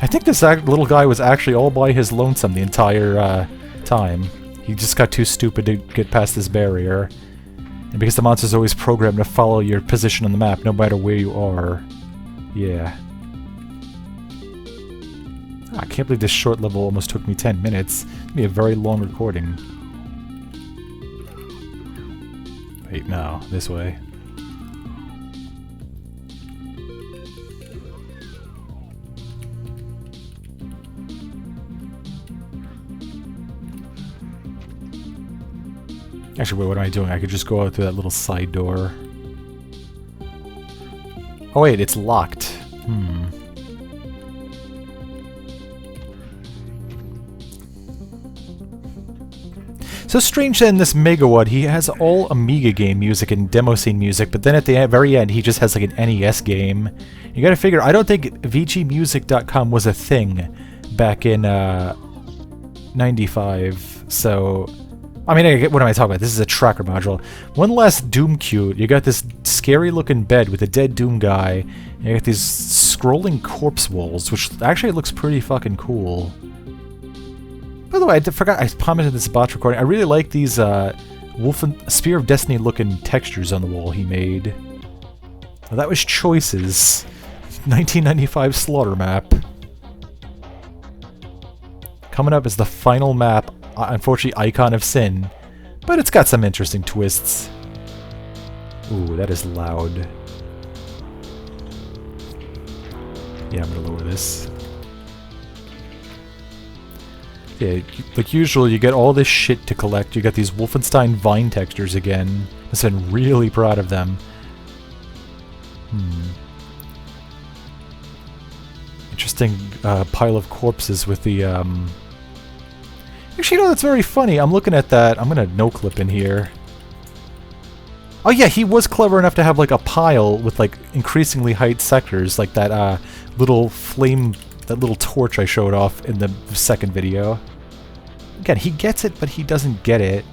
I think this little guy was actually all by his lonesome the entire time. He just got too stupid to get past this barrier. And because the monster's always programmed to follow your position on the map, no matter where you are. Yeah. I can't believe this short level almost took me 10 minutes. It's gonna be a very long recording. Wait, no. This way. Actually, wait, what am I doing? I could just go out through that little side door. Oh wait, it's locked. So strange that in this MegaWAD, he has all Amiga game music and demo scene music, but then at the very end, he just has like an NES game. You gotta figure, I don't think VGmusic.com was a thing back in 95, so... I mean, what am I talking about? This is a tracker module. One last Doom cue. You got this scary looking bed with a dead Doom guy, and you got these scrolling corpse walls, which actually looks pretty fucking cool. By the way, I forgot, I commented this botch recording. I really like these Spear of Destiny looking textures on the wall he made. Well, that was Choices. 1995 Slaughter map. Coming up is the final map, unfortunately Icon of Sin, but it's got some interesting twists. Ooh, that is loud. Yeah, I'm gonna lower this. Yeah, like usual, you get all this shit to collect. You got these Wolfenstein Vine textures again. I've been really proud of them. Interesting pile of corpses with the... Actually, you know, that's very funny. I'm looking at that. I'm gonna no-clip in here. Oh yeah, he was clever enough to have like a pile with like increasingly height sectors, like that little flame... that little torch I showed off in the second video. Again, he gets it, but he doesn't get it.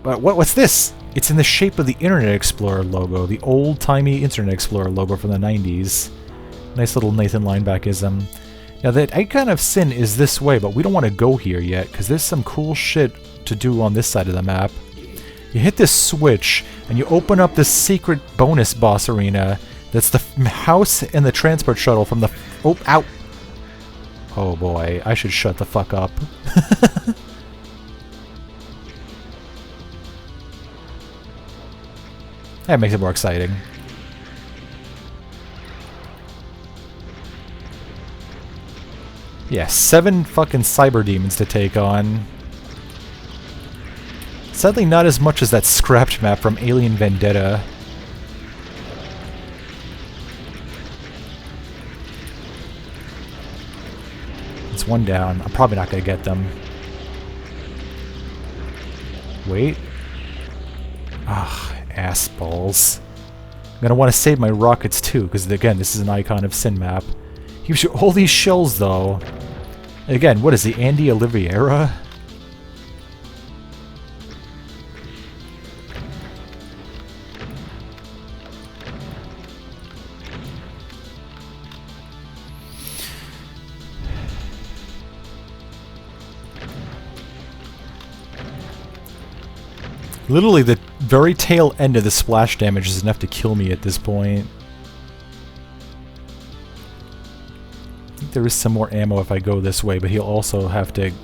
But what's this? It's in the shape of the Internet Explorer logo, the old-timey Internet Explorer logo from the 90s. Nice little Nathan Linebackism. Now, that Icon of Sin is this way, but we don't want to go here yet, because there's some cool shit to do on this side of the map. You hit this switch, and you open up this secret bonus boss arena. That's the house and the transport shuttle from the... Oh, ow! Oh boy, I should shut the fuck up. That makes it more exciting. Yeah, 7 fucking cyber demons to take on. Sadly not as much as that scrapped map from Alien Vendetta. It's one down. I'm probably not going to get them. Wait. Ah, ass balls. I'm going to want to save my rockets too, because again, this is an Icon of Sin map. He gives you all these shells though. Again, what is the Andy Oliveira? Literally, the very tail end of the splash damage is enough to kill me at this point. I think there is some more ammo if I go this way, but he'll also have to... You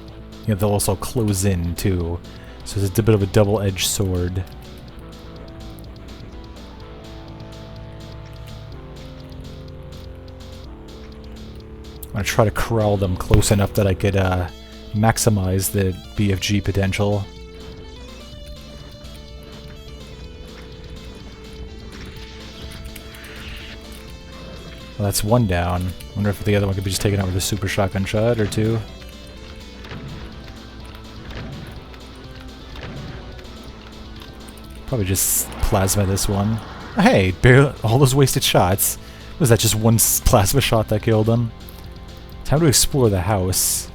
know, they'll also close in, too. So it's a bit of a double-edged sword. I'm gonna try to corral them close enough that I could maximize the BFG potential. Well, that's one down. Wonder if the other one could be just taken out with a super shotgun shot or two. Probably just plasma this one. Hey, barely, all those wasted shots. Was that just one plasma shot that killed him? Time to explore the house.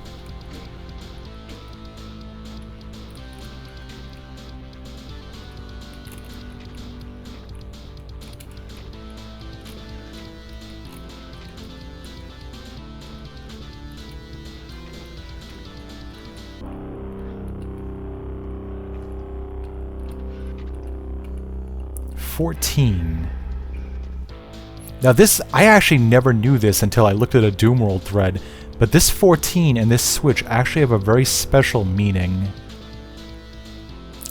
Now this, I actually never knew this until I looked at a Doomworld thread, but this 14 and this switch actually have a very special meaning.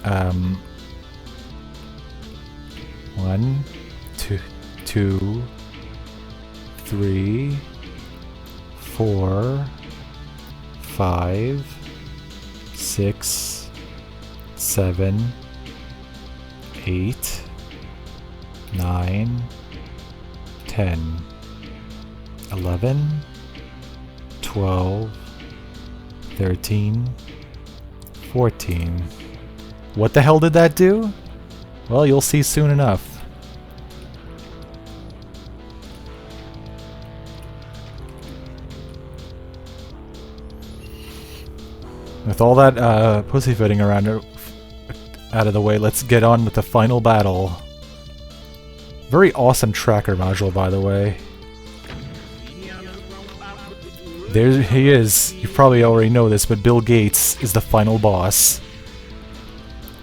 1, 2, 3, 4, 5, 6, 7, 8, 9, 10, 11, 12, 13, 14. What the hell did that do? Well, you'll see soon enough. With all that pussyfooting around out of the way, let's get on with the final battle. Very awesome tracker module, by the way. There he is. You probably already know this, but Bill Gates is the final boss.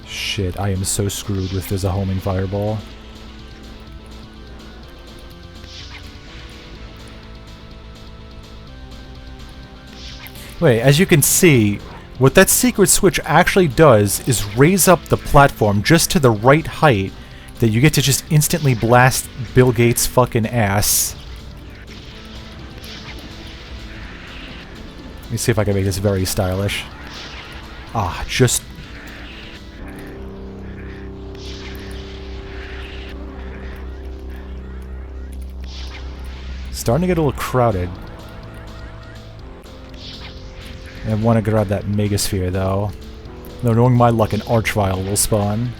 Shit, I am so screwed with there's a homing fireball. Wait, as you can see, what that secret switch actually does is raise up the platform just to the right height that you get to just instantly blast Bill Gates' fucking ass. Let me see if I can make this very stylish. Ah, just... starting to get a little crowded. I want to grab that Megasphere, though. Though knowing my luck, an Archvile will spawn.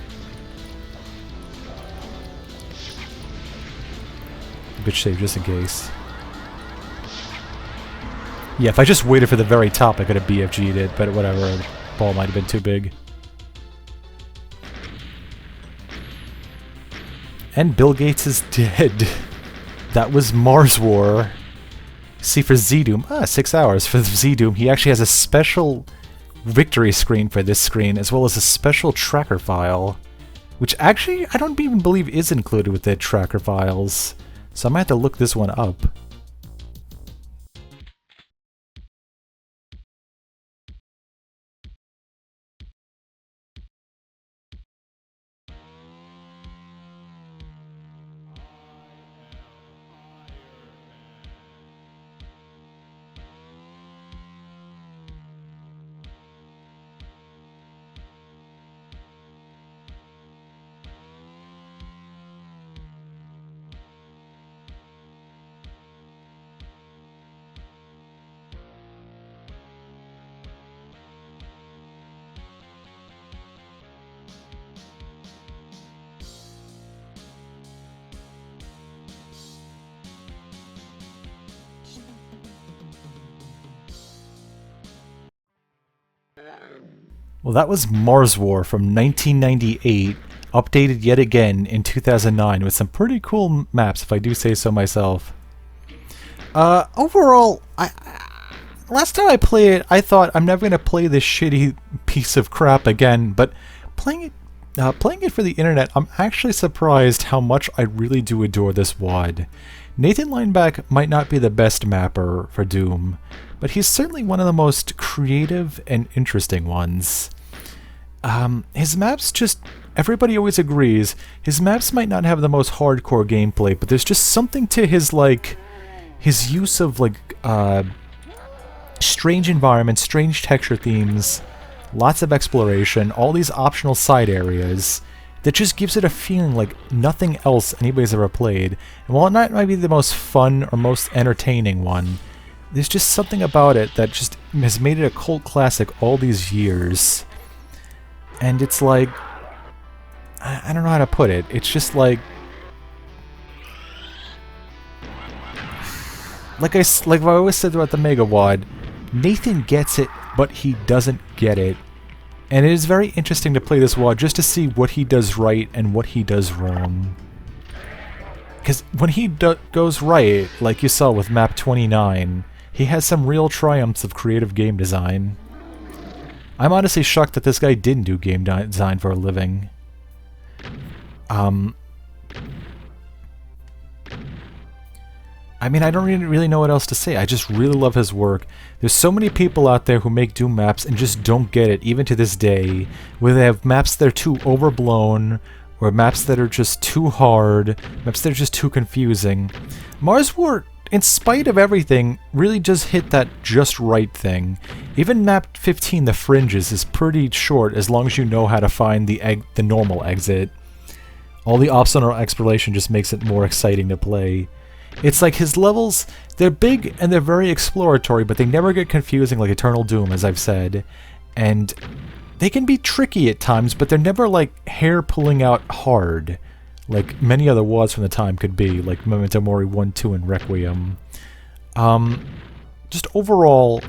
Bitch save just in case. Yeah, if I just waited for the very top, I could have BFG'd it, but whatever. The ball might have been too big. And Bill Gates is dead. That was MarsWar. See, for ZDoom, 6 hours for ZDoom, he actually has a special victory screen for this screen, as well as a special tracker file, which actually I don't even believe is included with the tracker files, so I might have to look this one up. Well, that was MarsWar from 1998, updated yet again in 2009 with some pretty cool maps, if I do say so myself. Overall, last time I played it, I thought I'm never going to play this shitty piece of crap again, but playing it for the internet, I'm actually surprised how much I really do adore this WAD. Nathan Lineback might not be the best mapper for Doom, but he's certainly one of the most creative and interesting ones. His maps just... everybody always agrees, his maps might not have the most hardcore gameplay, but there's just something to his, like... his use of, like, strange environments, strange texture themes, lots of exploration, all these optional side areas, that just gives it a feeling like nothing else anybody's ever played. And while it might be the most fun or most entertaining one, there's just something about it that just has made it a cult classic all these years. And it's like... I don't know how to put it. It's just like... Like I always said about the Mega WAD, Nathan gets it, but he doesn't get it. And it is very interesting to play this WAD just to see what he does right and what he does wrong. Because when he goes right, like you saw with MAP29, he has some real triumphs of creative game design. I'm honestly shocked that this guy didn't do game design for a living. I mean, I don't really know what else to say. I just really love his work. There's so many people out there who make Doom maps and just don't get it, even to this day. Whether they have maps that are too overblown, or maps that are just too hard, maps that are just too confusing. MarsWar in spite of everything, really just hit that just right thing. Even map 15, the fringes, is pretty short as long as you know how to find the normal exit. All the optional exploration just makes it more exciting to play. It's like his levels, they're big and they're very exploratory, but they never get confusing like Eternal Doom, as I've said. And they can be tricky at times, but they're never like hair-pulling out hard, like many other WADs from the time could be, like Memento Mori 1, 2, and Requiem. Just overall,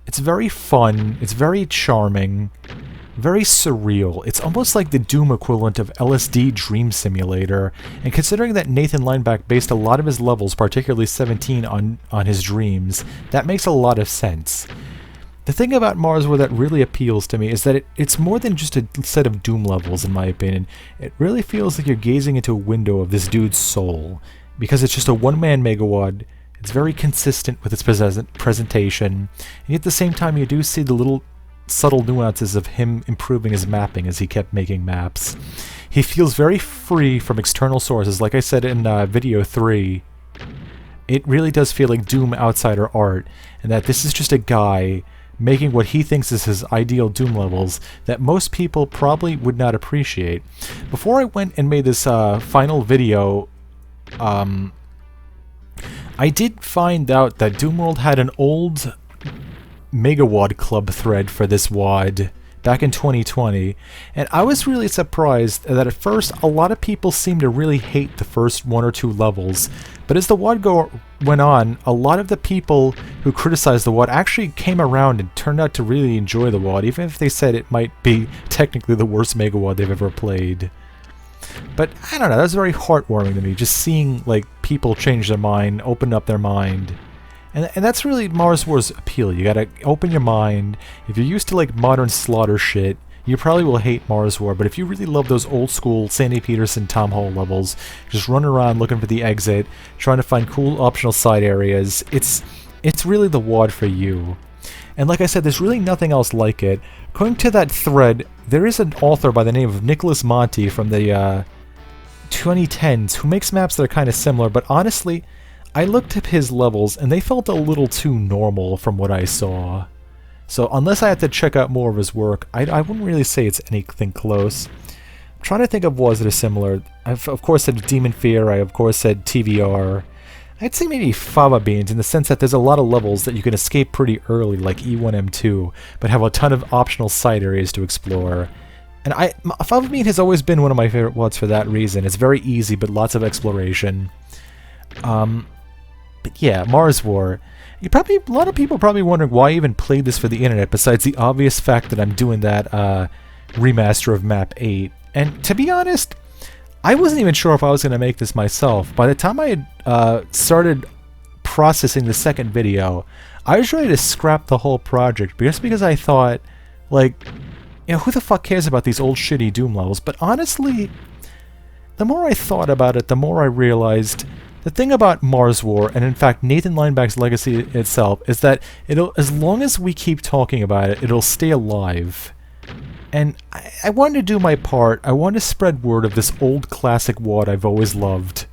it's very fun, it's very charming, very surreal. It's almost like the Doom equivalent of LSD Dream Simulator, and considering that Nathan Lineback based a lot of his levels, particularly 17, on his dreams, that makes a lot of sense. The thing about MarsWar that really appeals to me is that it's more than just a set of Doom levels, in my opinion. It really feels like you're gazing into a window of this dude's soul, because it's just a one-man MegaWAD. It's very consistent with its presentation, and yet at the same time you do see the little subtle nuances of him improving his mapping as he kept making maps. He feels very free from external sources. Like I said in video 3, it really does feel like Doom outsider art, and that this is just a guy making what he thinks is his ideal Doom levels that most people probably would not appreciate. Before I went and made this final video, I did find out that Doom World had an old MegaWAD Club thread for this WAD back in 2020, and I was really surprised that at first a lot of people seemed to really hate the first 1 or 2 levels, but as the WAD went on, a lot of the people who criticized the WAD actually came around and turned out to really enjoy the WAD, even if they said it might be technically the worst MegaWAD they've ever played. But I don't know, that was very heartwarming to me, just seeing like people change their mind, open up their mind. And that's really MarsWar's appeal. You gotta open your mind. If you're used to like modern slaughter shit, you probably will hate MarsWar, but if you really love those old school Sandy Peterson Tom Hall levels, just running around looking for the exit, trying to find cool optional side areas, it's really the WAD for you. And like I said, there's really nothing else like it. According to that thread, there is an author by the name of Nicholas Monti from the 2010s who makes maps that are kind of similar, but honestly, I looked at his levels and they felt a little too normal from what I saw. So unless I had to check out more of his work, I wouldn't really say it's anything close. I'm trying to think of WADs that are similar. I've of course said Demon Fear, I of course said TVR. I'd say maybe Fava Beans in the sense that there's a lot of levels that you can escape pretty early, like E1, M2, but have a ton of optional side areas to explore. And Fava Bean has always been one of my favorite WADs for that reason. It's very easy, but lots of exploration. But yeah, MarsWar. A lot of people are probably wondering why I even played this for the internet, besides the obvious fact that I'm doing that remaster of Map 8. And to be honest, I wasn't even sure if I was going to make this myself. By the time I had started processing the second video, I was ready to scrap the whole project, just because I thought, like, you know, who the fuck cares about these old shitty Doom levels? But honestly, the more I thought about it, the more I realized the thing about MarsWar, and in fact Nathan Lineback's legacy itself, is that as long as we keep talking about it, it'll stay alive. And I wanted to do my part. I wanted to spread word of this old classic WAD I've always loved.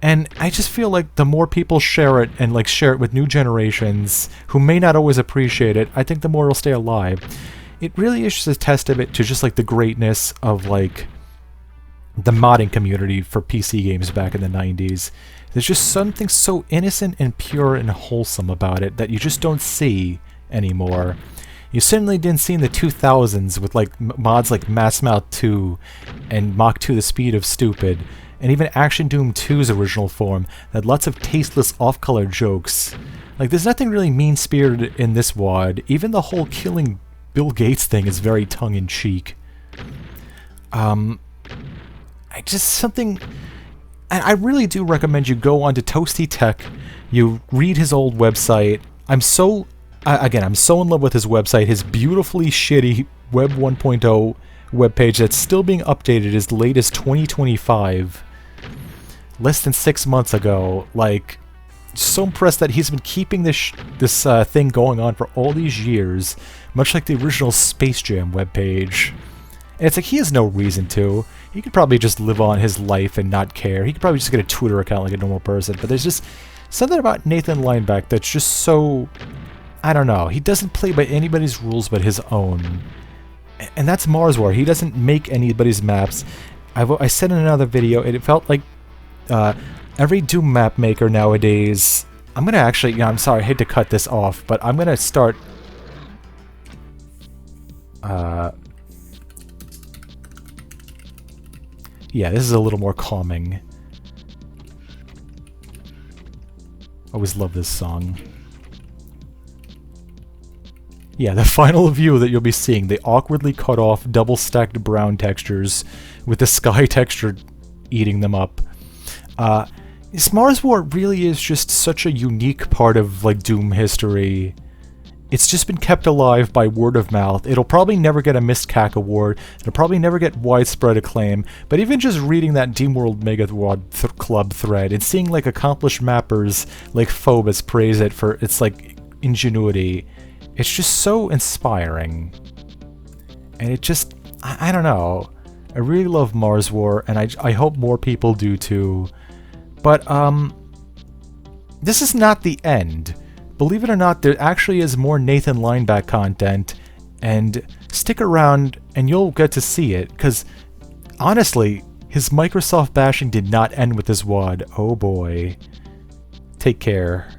And I just feel like the more people share it, and like share it with new generations who may not always appreciate it, I think the more it'll stay alive. It really is just a test of it to just like the greatness of like the modding community for PC games back in the 90s. There's just something so innocent and pure and wholesome about it that you just don't see anymore. You certainly didn't see in the 2000s with like mods like Massmouth 2 and Mach 2 the Speed of Stupid, and even Action Doom 2's original form that had lots of tasteless off-color jokes. Like, there's nothing really mean-spirited in this WAD. Even the whole killing Bill Gates thing is very tongue-in-cheek. I really do recommend you go onto Toasty Tech, you read his old website. I'm so in love with his website. His beautifully shitty Web 1.0 webpage that's still being updated as late as 2025. Less than 6 months ago. Like, so impressed that he's been keeping this thing going on for all these years, much like the original Space Jam webpage. And it's like, he has no reason to. He could probably just live on his life and not care. He could probably just get a Twitter account like a normal person, but there's just something about Nathan Lineback that's just so, I don't know, he doesn't play by anybody's rules but his own. And that's MarsWar. He doesn't make anybody's maps. I said in another video, it felt like every Doom map maker nowadays... I'm gonna actually, yeah, I'm sorry, I hate to cut this off, but I'm gonna start... yeah, this is a little more calming. Always love this song. Yeah, the final view that you'll be seeing, the awkwardly cut off double-stacked brown textures with the sky texture eating them up. MarsWar really is just such a unique part of, like, Doom history. It's just been kept alive by word of mouth. It'll probably never get a MistCAC award. It'll probably never get widespread acclaim. But even just reading that DeemWorld MegaWAD Club thread and seeing, like, accomplished mappers like Phobos praise it for its, like, ingenuity, it's just so inspiring. And it just... I don't know. I really love MarsWar, and I hope more people do too. But, this is not the end. Believe it or not, there actually is more Nathan Lineback content, and stick around and you'll get to see it, because, honestly, his Microsoft bashing did not end with this WAD. Oh boy. Take care.